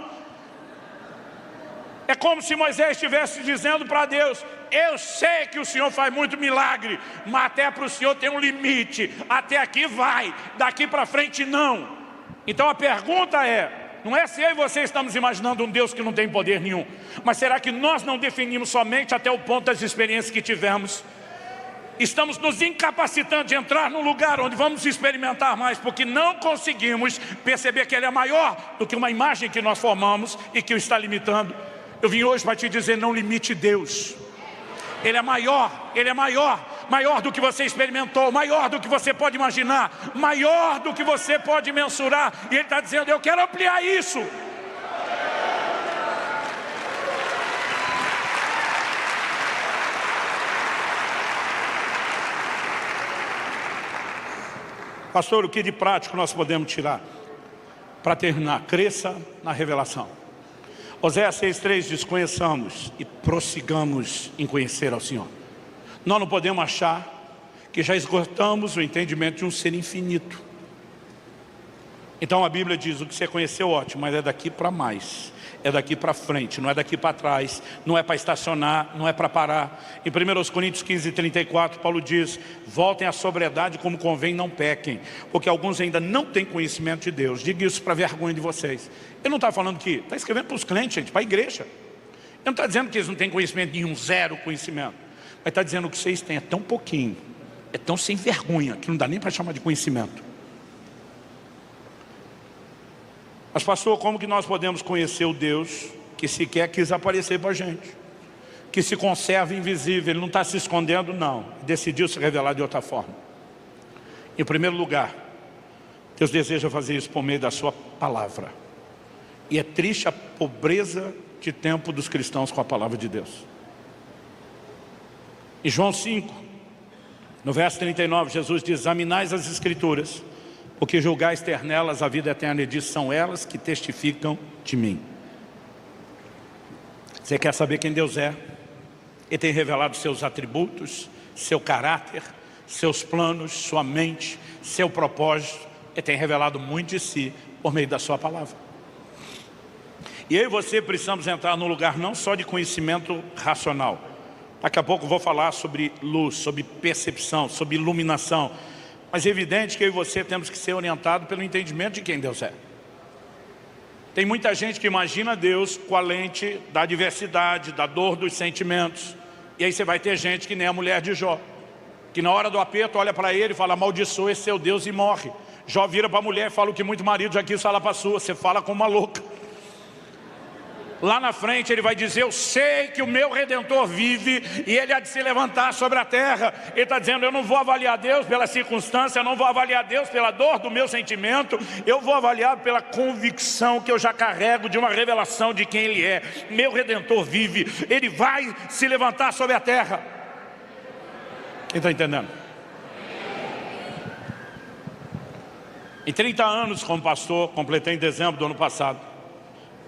S1: É como se Moisés estivesse dizendo para Deus: eu sei que o Senhor faz muito milagre, mas até para o Senhor tem um limite. Até aqui vai, daqui para frente não. Então a pergunta é, não é se eu e você estamos imaginando um Deus que não tem poder nenhum, mas será que nós não definimos somente até o ponto das experiências que tivemos? Estamos nos incapacitando de entrar num lugar onde vamos experimentar mais, porque não conseguimos perceber que Ele é maior do que uma imagem que nós formamos e que o está limitando. Eu vim hoje para te dizer: não limite Deus. Ele é maior, Ele é maior. Maior do que você experimentou, maior do que você pode imaginar, maior do que você pode mensurar. E Ele está dizendo: eu quero ampliar isso. Pastor, o que de prático nós podemos tirar? Para terminar, cresça na revelação. Oséias 6,3 diz: conheçamos e prossigamos em conhecer ao Senhor. Nós não podemos achar que já esgotamos o entendimento de um ser infinito. Então a Bíblia diz: o que você conheceu, ótimo, mas é daqui para mais. É daqui para frente, não é daqui para trás. Não é para estacionar, não é para parar. Em 1 Coríntios 15, 34, Paulo diz: voltem à sobriedade como convém, não pequem, porque alguns ainda não têm conhecimento de Deus. Diga isso para vergonha de vocês. Ele não está falando que, está escrevendo para os crentes, gente, para a igreja. Ele não está dizendo que eles não têm conhecimento nenhum, zero conhecimento. Mas está dizendo que vocês têm é tão pouquinho, é tão sem vergonha, que não dá nem para chamar de conhecimento. Mas pastor, como que nós podemos conhecer o Deus que sequer quis aparecer para a gente? Que se conserva invisível, Ele não está se escondendo, não. Decidiu se revelar de outra forma. Em primeiro lugar, Deus deseja fazer isso por meio da sua palavra. E é triste a pobreza de tempo dos cristãos com a palavra de Deus. Em João 5, no verso 39, Jesus diz: examinais as Escrituras, porque julgais ter nelas a vida eterna, e diz: são elas que testificam de mim. Você quer saber quem Deus é? Ele tem revelado seus atributos, seu caráter, seus planos, sua mente, seu propósito. Ele tem revelado muito de si por meio da sua palavra. E eu e você precisamos entrar num lugar não só de conhecimento racional. Daqui a pouco eu vou falar sobre luz, sobre percepção, sobre iluminação. Mas é evidente que eu e você temos que ser orientados pelo entendimento de quem Deus é. Tem muita gente que imagina Deus com a lente da diversidade, da dor dos sentimentos. E aí você vai ter gente que nem a mulher de Jó, que na hora do aperto olha para ele e fala: amaldiçoa esse seu Deus, e morre. Jó vira para a mulher e fala o que muito marido já quis falar para a sua: você fala como uma louca. Lá na frente ele vai dizer: eu sei que o meu Redentor vive e ele há de se levantar sobre a terra. Ele está dizendo: eu não vou avaliar Deus pela circunstância, eu não vou avaliar Deus pela dor do meu sentimento, eu vou avaliar pela convicção que eu já carrego de uma revelação de quem Ele é. Meu Redentor vive, Ele vai se levantar sobre a terra. Quem está entendendo? Em 30 anos como pastor, completei em dezembro do ano passado,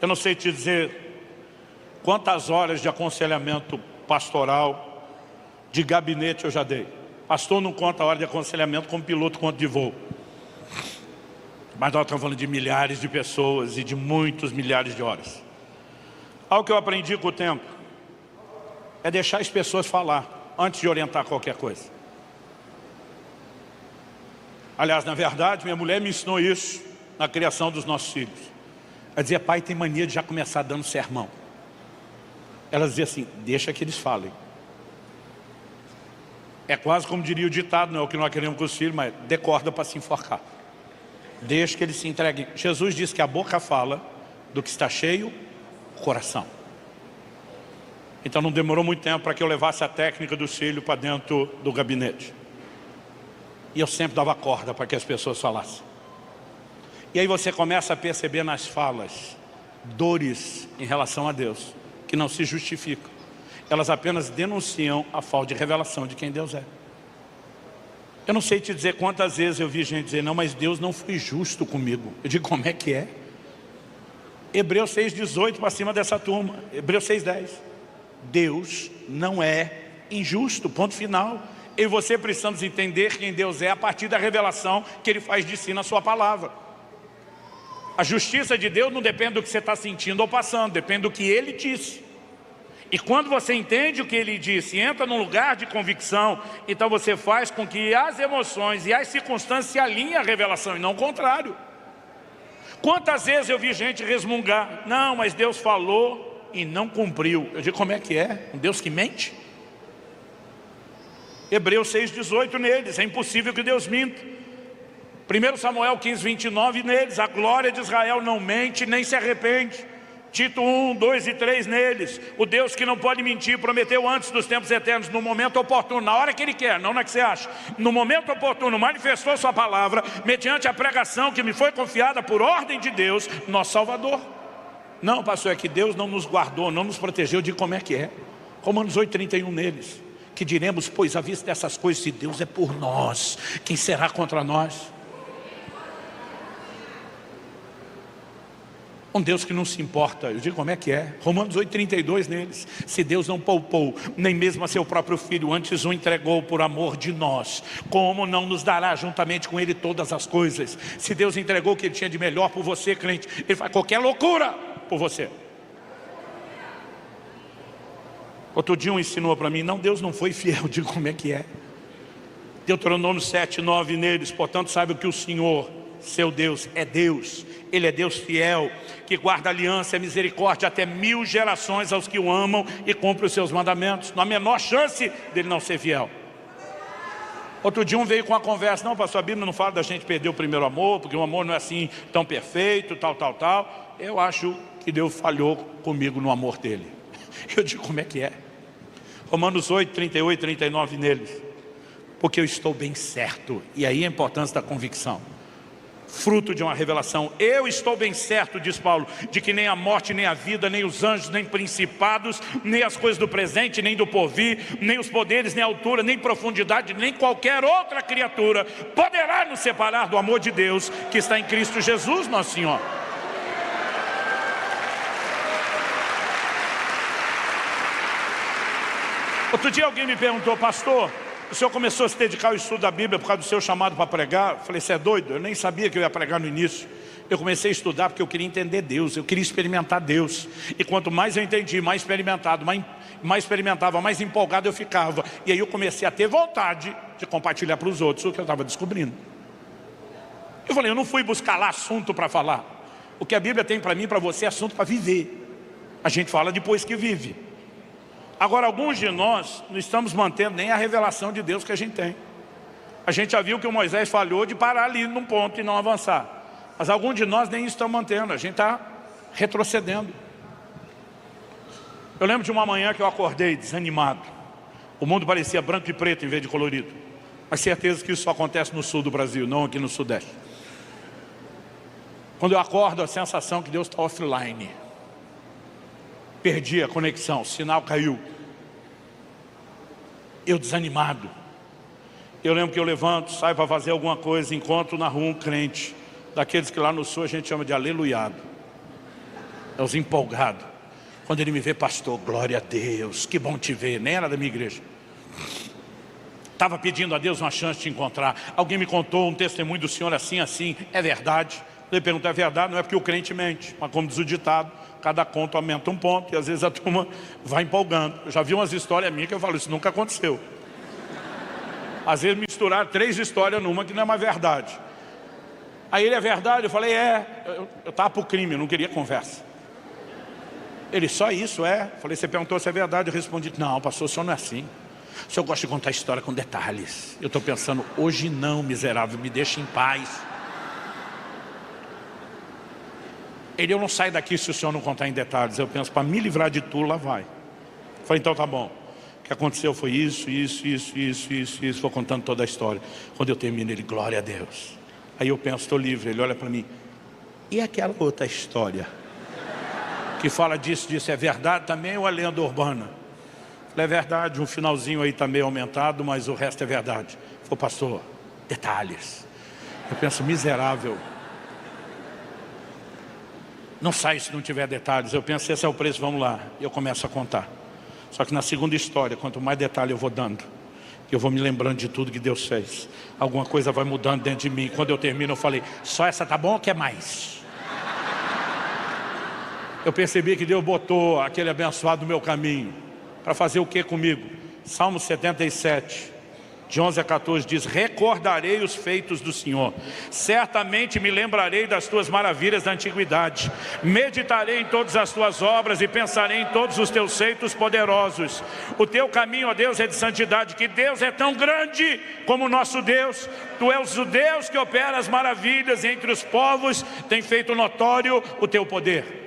S1: eu não sei te dizer quantas horas de aconselhamento pastoral, de gabinete eu já dei. Pastor não conta a hora de aconselhamento como piloto conta de voo. Mas nós estamos falando de milhares de pessoas e de muitos milhares de horas. Algo que eu aprendi com o tempo é deixar as pessoas falar antes de orientar qualquer coisa. Aliás, na verdade, minha mulher me ensinou isso na criação dos nossos filhos. Ela dizia: pai tem mania de já começar dando sermão. Ela dizia assim: deixa que eles falem. É quase como diria o ditado, não é o que nós queremos com os filhos, mas dê corda para se enforcar. Deixa que eles se entreguem. Jesus disse que a boca fala do que está cheio o coração. Então não demorou muito tempo para que eu levasse a técnica dos filhos para dentro do gabinete. E eu sempre dava corda para que as pessoas falassem. E aí você começa a perceber nas falas dores em relação a Deus, que não se justificam. Elas apenas denunciam a falta de revelação de quem Deus é. Eu não sei te dizer quantas vezes eu vi gente dizer: não, mas Deus não foi justo comigo. Eu digo: como é que é? Hebreus 6,18 para cima dessa turma. Hebreus 6,10. Deus não é injusto, ponto final. Eu e você precisamos entender quem Deus é a partir da revelação que Ele faz de si na sua palavra. A justiça de Deus não depende do que você está sentindo ou passando, depende do que Ele disse. E quando você entende o que Ele disse e entra num lugar de convicção, então você faz com que as emoções e as circunstâncias se alinhem à revelação e não o contrário. Quantas vezes eu vi gente resmungar: não, mas Deus falou e não cumpriu. Eu digo: como é que é? Um Deus que mente? Hebreus 6,18 neles: é impossível que Deus minta. 1 Samuel 15:29 neles: a glória de Israel não mente nem se arrepende. Tito 1, 2 e 3 neles: o Deus que não pode mentir prometeu antes dos tempos eternos, no momento oportuno, na hora que Ele quer, não na que você acha, no momento oportuno, manifestou sua palavra mediante a pregação que me foi confiada por ordem de Deus, nosso Salvador. Não, pastor, é que Deus não nos guardou, não nos protegeu. Eu digo: como é que é? Romanos 8:31 neles: que diremos, pois, à vista dessas coisas, se Deus é por nós, quem será contra nós? Um Deus que não se importa. Eu digo: como é que é? Romanos 8:32 neles: se Deus não poupou nem mesmo a seu próprio Filho, antes o entregou por amor de nós, como não nos dará juntamente com Ele todas as coisas? Se Deus entregou o que Ele tinha de melhor por você, crente, Ele faz qualquer loucura por você. Outro dia um ensinou para mim: não, Deus não foi fiel. Eu digo: como é que é? Deuteronômio 7:9 neles: portanto saiba que o Senhor, seu Deus, é Deus. Ele é Deus fiel, que guarda aliança e misericórdia até 1000 gerações aos que o amam e cumpre os seus mandamentos. Não há a menor chance dele não ser fiel. Outro dia um veio com a conversa: não, pastor, a Bíblia não fala da gente perder o primeiro amor, porque o amor não é assim tão perfeito, tal. Eu acho que Deus falhou comigo no amor dele. Eu digo: como é que é? Romanos 8:38 e 39 neles: porque eu estou bem certo. E aí a importância da convicção, fruto de uma revelação. Eu estou bem certo, diz Paulo, de que nem a morte, nem a vida, nem os anjos, nem principados, nem as coisas do presente, nem do porvir, nem os poderes, nem a altura, nem profundidade, nem qualquer outra criatura poderá nos separar do amor de Deus que está em Cristo Jesus, nosso Senhor. Outro dia alguém me perguntou: pastor, o senhor começou a se dedicar ao estudo da Bíblia por causa do seu chamado para pregar? Eu falei: você é doido? Eu nem sabia que eu ia pregar no início. Eu comecei a estudar porque eu queria entender Deus, eu queria experimentar Deus. E quanto mais eu entendi, mais experimentava, mais empolgado eu ficava. E aí eu comecei a ter vontade de compartilhar para os outros o que eu estava descobrindo. Eu falei: eu não fui buscar lá assunto para falar. O que a Bíblia tem para mim e para você é assunto para viver. A gente fala depois que vive. Agora, alguns de nós não estamos mantendo nem a revelação de Deus que a gente tem. A gente já viu que o Moisés falhou de parar ali num ponto e não avançar. Mas alguns de nós nem isso estão mantendo, a gente está retrocedendo. Eu lembro de uma manhã que eu acordei desanimado. O mundo parecia branco e preto em vez de colorido. Mas certeza que isso só acontece no sul do Brasil, não aqui no sudeste. Quando eu acordo, a sensação que Deus está offline. Perdi a conexão, o sinal caiu. Eu desanimado. Eu lembro que eu levanto, saio para fazer alguma coisa, encontro na rua um crente, daqueles que lá no sul a gente chama de aleluiado. É os empolgados. Quando ele me vê, pastor, glória a Deus, que bom te ver. Nem era da minha igreja. Estava pedindo a Deus uma chance de te encontrar. Alguém me contou um testemunho do senhor assim, assim. É verdade? Ele pergunta, é verdade? Não é porque o crente mente, mas como diz o ditado, cada conto aumenta um ponto e às vezes a turma vai empolgando. Eu já vi umas histórias minhas que eu falo, isso nunca aconteceu. Às vezes misturar 3 histórias numa que não é mais verdade. Aí ele, é verdade? Eu falei, eu estava para o crime, eu não queria conversa. Ele, só isso é? Eu falei, você perguntou se é verdade? Eu respondi, não, pastor, o senhor não é assim. O senhor gosta de contar a história com detalhes. Eu estou pensando, hoje não, miserável, me deixa em paz. Ele, eu não saio daqui se o senhor não contar em detalhes. Eu penso, para me livrar de tudo, lá vai. Eu falei, então tá bom. O que aconteceu foi isso. Vou contando toda a história. Quando eu termino, ele, glória a Deus. Aí eu penso, estou livre. Ele olha para mim, e aquela outra história que fala disso, é verdade também ou é lenda urbana? Eu falei, é verdade, um finalzinho aí está meio aumentado, mas o resto é verdade. Ele falou, pastor, detalhes. Eu penso, miserável. Não sai se não tiver detalhes. Eu penso, esse é o preço, vamos lá. E eu começo a contar. Só que na segunda história, quanto mais detalhe eu vou dando, eu vou me lembrando de tudo que Deus fez. Alguma coisa vai mudando dentro de mim. Quando eu termino, eu falei, só essa tá bom ou quer mais? Eu percebi que Deus botou aquele abençoado no meu caminho. Para fazer o que comigo? Salmo 77. De 11 a 14 diz, recordarei os feitos do Senhor, certamente me lembrarei das tuas maravilhas da antiguidade, meditarei em todas as tuas obras e pensarei em todos os teus feitos poderosos. O teu caminho, ó Deus, é de santidade, que Deus é tão grande como o nosso Deus. Tu és o Deus que opera as maravilhas entre os povos, tem feito notório o teu poder.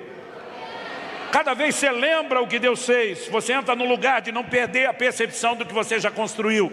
S1: Cada vez você lembra o que Deus fez, você entra no lugar de não perder a percepção do que você já construiu.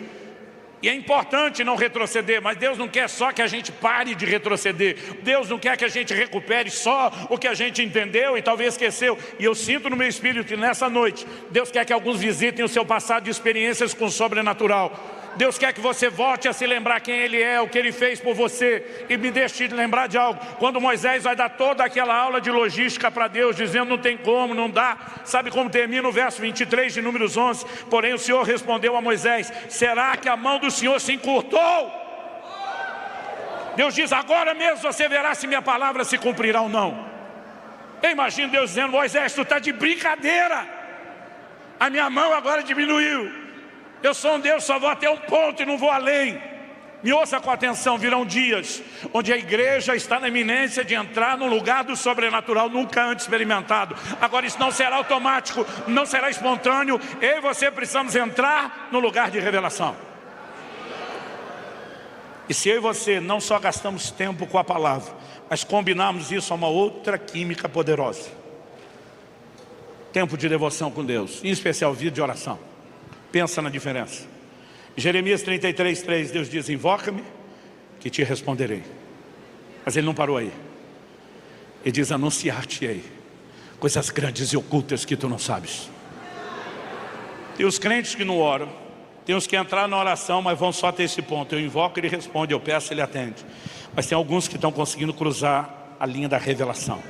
S1: E é importante não retroceder, mas Deus não quer só que a gente pare de retroceder. Deus não quer que a gente recupere só o que a gente entendeu e talvez esqueceu. E eu sinto no meu espírito que nessa noite, Deus quer que alguns visitem o seu passado de experiências com o sobrenatural. Deus quer que você volte a se lembrar quem Ele é, o que Ele fez por você. E me deixe lembrar de algo. Quando Moisés vai dar toda aquela aula de logística para Deus, dizendo não tem como, não dá. Sabe como termina o verso 23 de Números 11? Porém o Senhor respondeu a Moisés, será que a mão do Senhor se encurtou? Deus diz, agora mesmo você verá se minha palavra se cumprirá ou não. Eu imagino Deus dizendo, Moisés, tu está de brincadeira. A minha mão agora diminuiu. Eu sou um Deus, só vou até um ponto e não vou além. Me ouça com atenção, virão dias onde a igreja está na iminência de entrar num lugar do sobrenatural nunca antes experimentado. Agora isso não será automático, não será espontâneo. Eu e você precisamos entrar no lugar de revelação. E se eu e você não só gastamos tempo com a palavra, mas combinarmos isso a uma outra química poderosa. Tempo de devoção com Deus, em especial vida de oração. Pensa na diferença. Jeremias 33:3, Deus diz, invoca-me que te responderei. Mas Ele não parou aí. Ele diz, anunciar-te-ei coisas grandes e ocultas que tu não sabes. Tem os crentes que não oram, tem os que entrar na oração, mas vão só até esse ponto. Eu invoco, Ele responde, eu peço, Ele atende. Mas tem alguns que estão conseguindo cruzar a linha da revelação.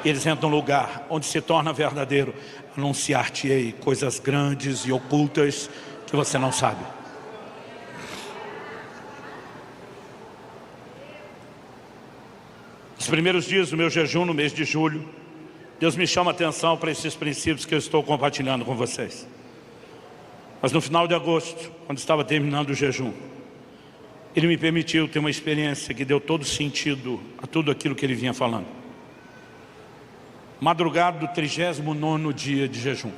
S1: E eles entram num lugar onde se torna verdadeiro. Anunciar-te-ei coisas grandes e ocultas que você não sabe. Os primeiros dias do meu jejum no mês de julho, Deus me chama a atenção para esses princípios que eu estou compartilhando com vocês. Mas no final de agosto, quando estava terminando o jejum, Ele me permitiu ter uma experiência que deu todo sentido a tudo aquilo que Ele vinha falando. Madrugada do 39º dia de jejum.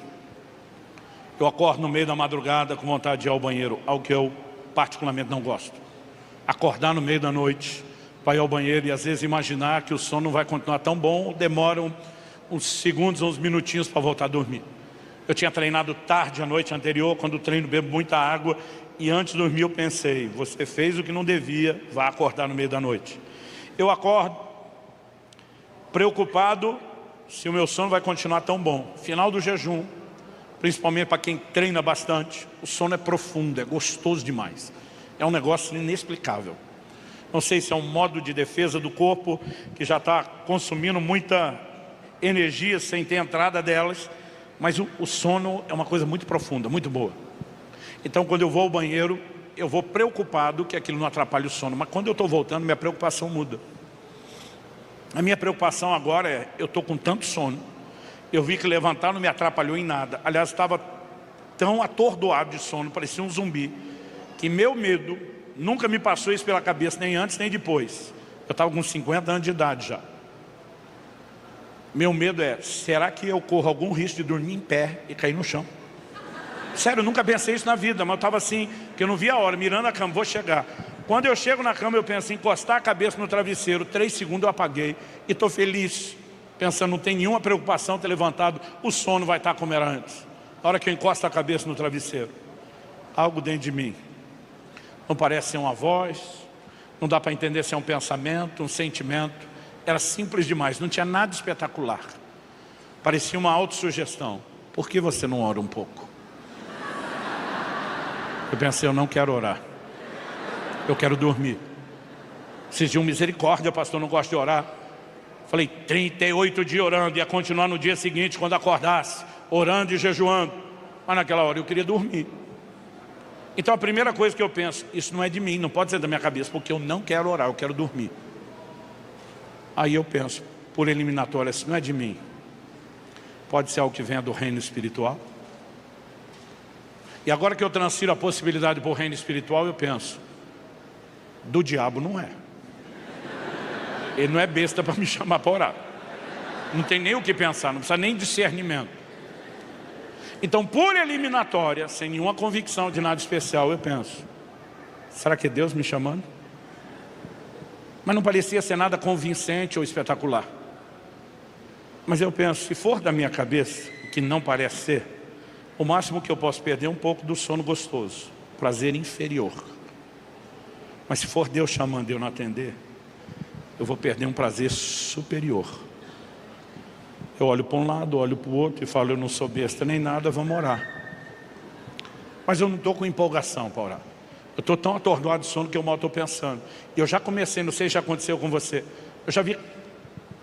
S1: Eu acordo no meio da madrugada com vontade de ir ao banheiro, algo que eu particularmente não gosto. Acordar no meio da noite para ir ao banheiro e às vezes imaginar que o sono não vai continuar tão bom, demora uns segundos, uns minutinhos para voltar a dormir. Eu tinha treinado tarde a noite anterior, quando treino bebo muita água, e antes de dormir eu pensei, você fez o que não devia, vai acordar no meio da noite. Eu acordo preocupado se o meu sono vai continuar tão bom. Final do jejum, principalmente para quem treina bastante, o sono é profundo, é gostoso demais. É um negócio inexplicável. Não sei se é um modo de defesa do corpo que já está consumindo muita energia sem ter entrada delas, mas o sono é uma coisa muito profunda, muito boa. Então quando eu vou ao banheiro, eu vou preocupado que aquilo não atrapalhe o sono, mas quando eu estou voltando, minha preocupação muda. A minha preocupação agora é, eu estou com tanto sono, eu vi que levantar não me atrapalhou em nada. Aliás, estava tão atordoado de sono, parecia um zumbi, que meu medo nunca me passou isso pela cabeça, nem antes nem depois. Eu estava com 50 anos de idade já. Meu medo é, será que eu corro algum risco de dormir em pé e cair no chão? Sério, eu nunca pensei isso na vida, mas eu estava assim, que eu não via a hora, mirando a cama, vou chegar. Quando eu chego na cama, eu penso em encostar a cabeça no travesseiro, 3 segundos eu apaguei e estou feliz, pensando, não tem nenhuma preocupação ter levantado, o sono vai estar como era antes. Na hora que eu encosto a cabeça no travesseiro, algo dentro de mim, não parece ser uma voz, não dá para entender se é um pensamento, um sentimento, era simples demais, não tinha nada espetacular. Parecia uma autossugestão. Por que você não ora um pouco? Eu pensei, eu não quero orar. Eu quero dormir. Vocês diziam, misericórdia, pastor, não gosto de orar. Falei, 38 dias orando, ia continuar no dia seguinte, quando acordasse, orando e jejuando. Mas naquela hora eu queria dormir. Então a primeira coisa que eu penso, isso não é de mim, não pode ser da minha cabeça, porque eu não quero orar, eu quero dormir. Aí eu penso, por eliminatória, isso não é de mim. Pode ser algo que venha do reino espiritual. E agora que eu transfiro a possibilidade para o reino espiritual, eu penso, do diabo não é. Ele não é besta para me chamar para orar. Não tem nem o que pensar, não precisa nem discernimento. Então, por eliminatória, sem nenhuma convicção de nada especial, eu penso, será que é Deus me chamando? Mas não parecia ser nada convincente ou espetacular. Mas eu penso, se for da minha cabeça, o que não parece ser, o máximo que eu posso perder é um pouco do sono gostoso, prazer inferior. Mas se for Deus chamando e eu não atender, eu vou perder um prazer superior. Eu olho para um lado, olho para o outro e falo, eu não sou besta nem nada, vamos orar. Mas eu não estou com empolgação para orar. Eu estou tão atordoado de sono que eu mal estou pensando. E eu já comecei, não sei se já aconteceu com você. Eu já vi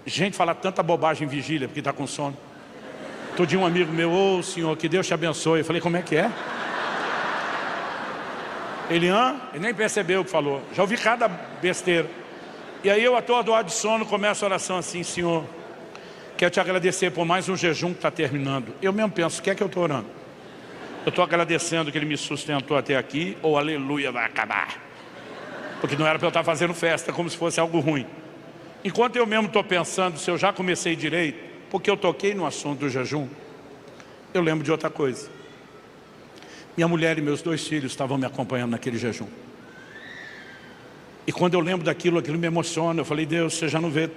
S1: gente falar tanta bobagem em vigília porque está com sono. Outro dia um amigo meu, ô senhor, que Deus te abençoe. Eu falei, como é que é? Ele nem percebeu o que falou. Já ouvi cada besteira. E aí eu atordoado de sono, começo a oração assim, Senhor, quero te agradecer por mais um jejum que está terminando. Eu mesmo penso, o que é que eu estou orando? Eu estou agradecendo que Ele me sustentou até aqui, ou aleluia, vai acabar. Porque não era para eu estar fazendo festa, como se fosse algo ruim. Enquanto eu mesmo estou pensando se eu já comecei direito, porque eu toquei no assunto do jejum, eu lembro de outra coisa. Minha mulher e meus 2 filhos estavam me acompanhando naquele jejum. E quando eu lembro daquilo, aquilo me emociona. Eu falei, Deus, você já não vê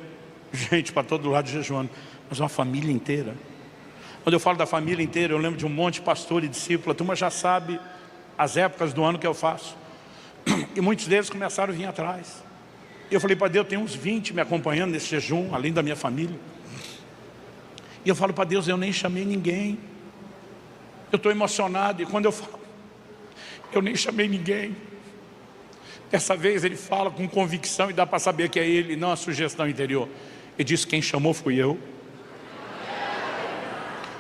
S1: gente para todo lado jejuando, mas uma família inteira. Quando eu falo da família inteira, eu lembro de um monte de pastor e discípulo. A turma já sabe as épocas do ano que eu faço. E muitos deles começaram a vir atrás. E eu falei para Deus, tem uns 20 me acompanhando nesse jejum, além da minha família. E eu falo para Deus, eu nem chamei ninguém. Eu estou emocionado. E quando eu falo, eu nem chamei ninguém. Dessa vez ele fala com convicção e dá para saber que é ele, não a sugestão interior. Ele disse, quem chamou fui eu.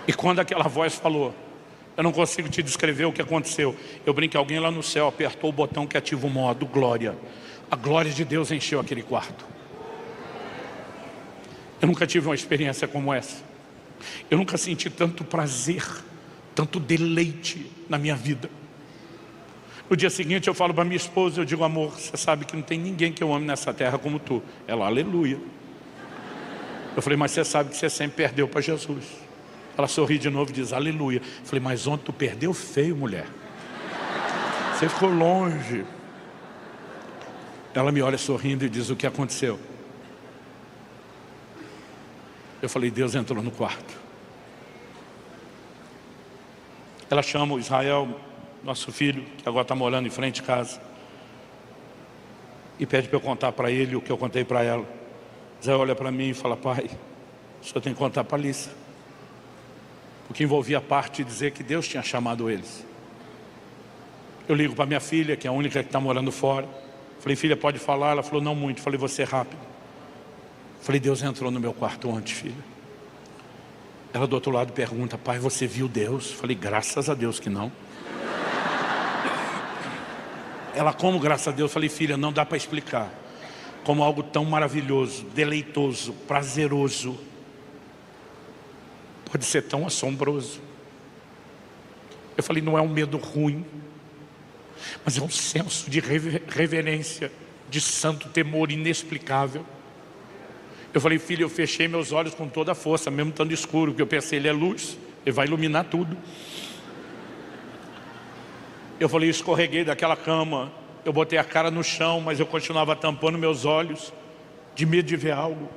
S1: E quando aquela voz falou, eu não consigo te descrever o que aconteceu. Eu brinquei, alguém lá no céu apertou o botão que ativa o modo glória. A glória de Deus encheu aquele quarto. Eu nunca tive uma experiência como essa. Eu nunca senti tanto prazer, tanto deleite na minha vida. No dia seguinte eu falo para minha esposa, eu digo, amor, você sabe que não tem ninguém que eu ame nessa terra como tu. Ela, aleluia. Eu falei, mas você sabe que você sempre perdeu para Jesus. Ela sorri de novo e diz, aleluia. Falei, mas ontem tu perdeu feio, mulher. Você ficou longe. Ela me olha sorrindo e diz, o que aconteceu? Eu falei, Deus entrou no quarto. Ela chama o Israel, nosso filho, que agora está morando em frente de casa, e pede para eu contar para ele o que eu contei para ela. Israel olha para mim e fala, pai, o senhor tem que contar para a Alissa. Porque envolvia a parte de dizer que Deus tinha chamado eles. Eu ligo para minha filha, que é a única que está morando fora. Falei, filha, pode falar? Ela falou, não muito. Falei, você é rápido. Falei, Deus entrou no meu quarto ontem, filha. Ela do outro lado pergunta, pai, você viu Deus? Falei, graças a Deus que não. Ela, como graças a Deus? Falei, filha, não dá para explicar. Como algo tão maravilhoso, deleitoso, prazeroso, pode ser tão assombroso. Eu falei, não é um medo ruim, mas é um senso de reverência, de santo temor inexplicável. Eu falei, filho, eu fechei meus olhos com toda a força, mesmo estando escuro, porque eu pensei, ele é luz, ele vai iluminar tudo. Eu falei, eu escorreguei daquela cama, eu botei a cara no chão, mas eu continuava tampando meus olhos, de medo de ver algo.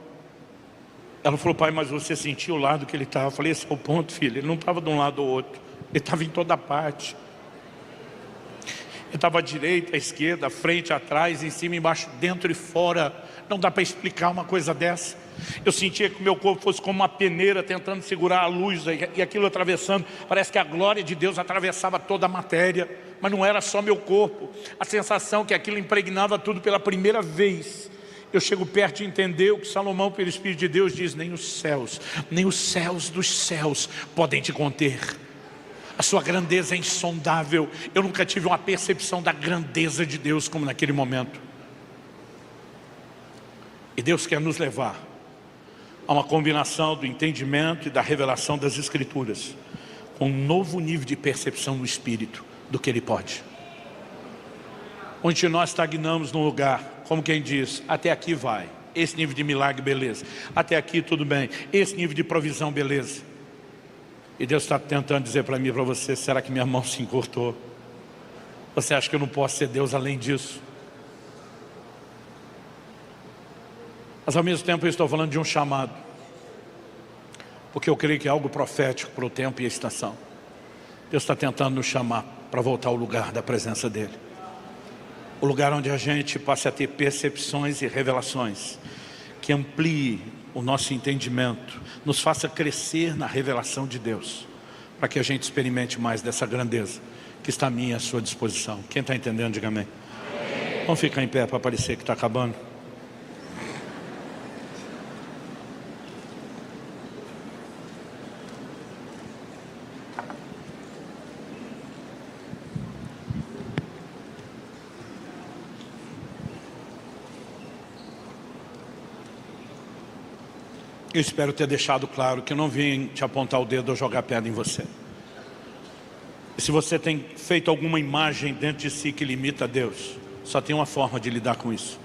S1: Ela falou, pai, mas você sentiu o lado que ele estava? Eu falei, esse é o ponto, filho, ele não estava de um lado ou outro, ele estava em toda parte. Ele estava à direita, à esquerda, à frente, atrás, em cima, embaixo, dentro e fora. Não dá para explicar uma coisa dessa. Eu sentia que o meu corpo fosse como uma peneira tentando segurar a luz e aquilo atravessando. Parece que a glória de Deus atravessava toda a matéria. Mas não era só meu corpo. A sensação que aquilo impregnava tudo pela primeira vez. Eu chego perto de entender o que Salomão, pelo Espírito de Deus, diz, nem os céus dos céus podem te conter. A sua grandeza é insondável. Eu nunca tive uma percepção da grandeza de Deus como naquele momento. E Deus quer nos levar a uma combinação do entendimento e da revelação das Escrituras, com um novo nível de percepção no Espírito do que Ele pode. Onde nós estagnamos num lugar, como quem diz, até aqui vai, esse nível de milagre, beleza. Até aqui tudo bem, esse nível de provisão, beleza. E Deus está tentando dizer para mim e para você, será que minha mão se encurtou? Você acha que eu não posso ser Deus além disso? Mas ao mesmo tempo eu estou falando de um chamado, porque eu creio que é algo profético para o tempo e a estação. Deus está tentando nos chamar para voltar ao lugar da presença dEle. O lugar onde a gente passe a ter percepções e revelações, que amplie o nosso entendimento, nos faça crescer na revelação de Deus, para que a gente experimente mais dessa grandeza que está à minha e à sua disposição. Quem está entendendo, diga amém. Vamos ficar em pé para parecer que está acabando. Eu espero ter deixado claro que eu não vim te apontar o dedo ou jogar pedra em você. E se você tem feito alguma imagem dentro de si que limita a Deus, só tem uma forma de lidar com isso.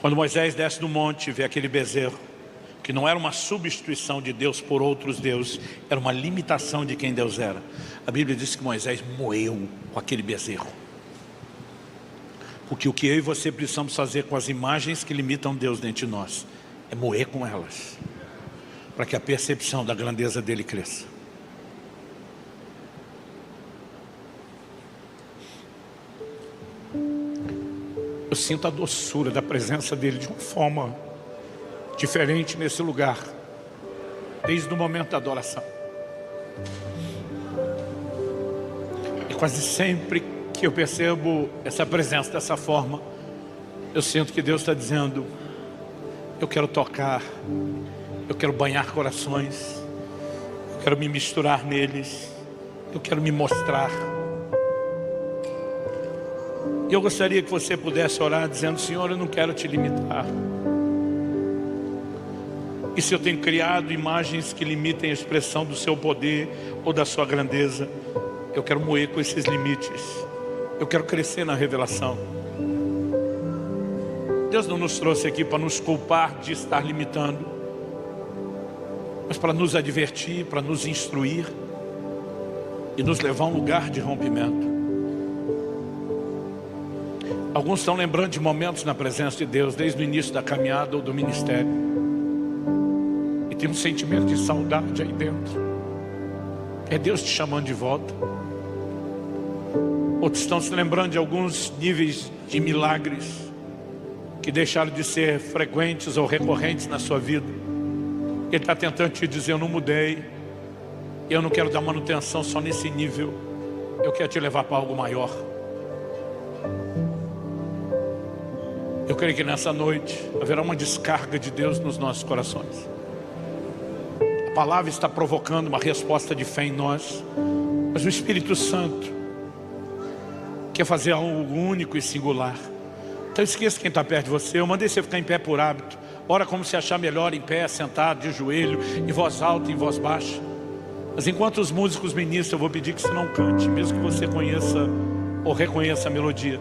S1: Quando Moisés desce do monte e vê aquele bezerro, que não era uma substituição de Deus por outros deuses, era uma limitação de quem Deus era. A Bíblia diz que Moisés moeu com aquele bezerro. Porque o que eu e você precisamos fazer com as imagens que limitam Deus dentro de nós é moer com elas, para que a percepção da grandeza dele cresça. Eu sinto a doçura da presença dele de uma forma diferente nesse lugar, desde o momento da adoração. E quase sempre que eu percebo essa presença dessa forma, eu sinto que Deus está dizendo, eu quero tocar, eu quero banhar corações, eu quero me misturar neles, eu quero me mostrar. E eu gostaria que você pudesse orar dizendo, Senhor, eu não quero te limitar. E se eu tenho criado imagens que limitem a expressão do seu poder ou da sua grandeza, eu quero moer com esses limites. Eu quero crescer na revelação. Deus não nos trouxe aqui para nos culpar de estar limitando. mas para nos advertir, para nos instruir e nos levar a um lugar de rompimento. Alguns estão lembrando de momentos na presença de Deus, desde o início da caminhada ou do ministério, e tem um sentimento de saudade aí dentro. É Deus te chamando de volta. Outros estão se lembrando de alguns níveis de milagres que deixaram de ser frequentes ou recorrentes na sua vida. Ele está tentando te dizer: eu não mudei, eu não quero dar manutenção só nesse nível, eu quero te levar para algo maior. Eu creio que nessa noite haverá uma descarga de Deus nos nossos corações. A palavra está provocando uma resposta de fé em nós, mas o Espírito Santo quer fazer algo único e singular. Então esqueça quem está perto de você. Eu mandei você ficar em pé por hábito. Ora como se achar melhor em pé, sentado, de joelho, em voz alta, em voz baixa. Mas enquanto os músicos ministram, eu vou pedir que você não cante, mesmo que você conheça ou reconheça a melodia.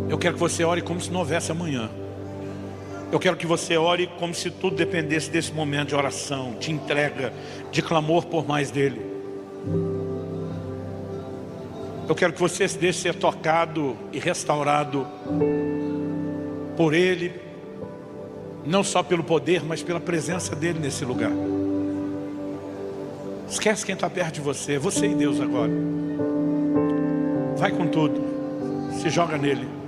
S1: Eu quero que você ore como se não houvesse amanhã. Eu quero que você ore como se tudo dependesse desse momento de oração, de entrega, de clamor por mais dele. Eu quero que você se deixe ser tocado e restaurado por Ele, não só pelo poder, mas pela presença dEle nesse lugar. Esquece quem está perto de você, você e Deus agora. Vai com tudo, se joga nele.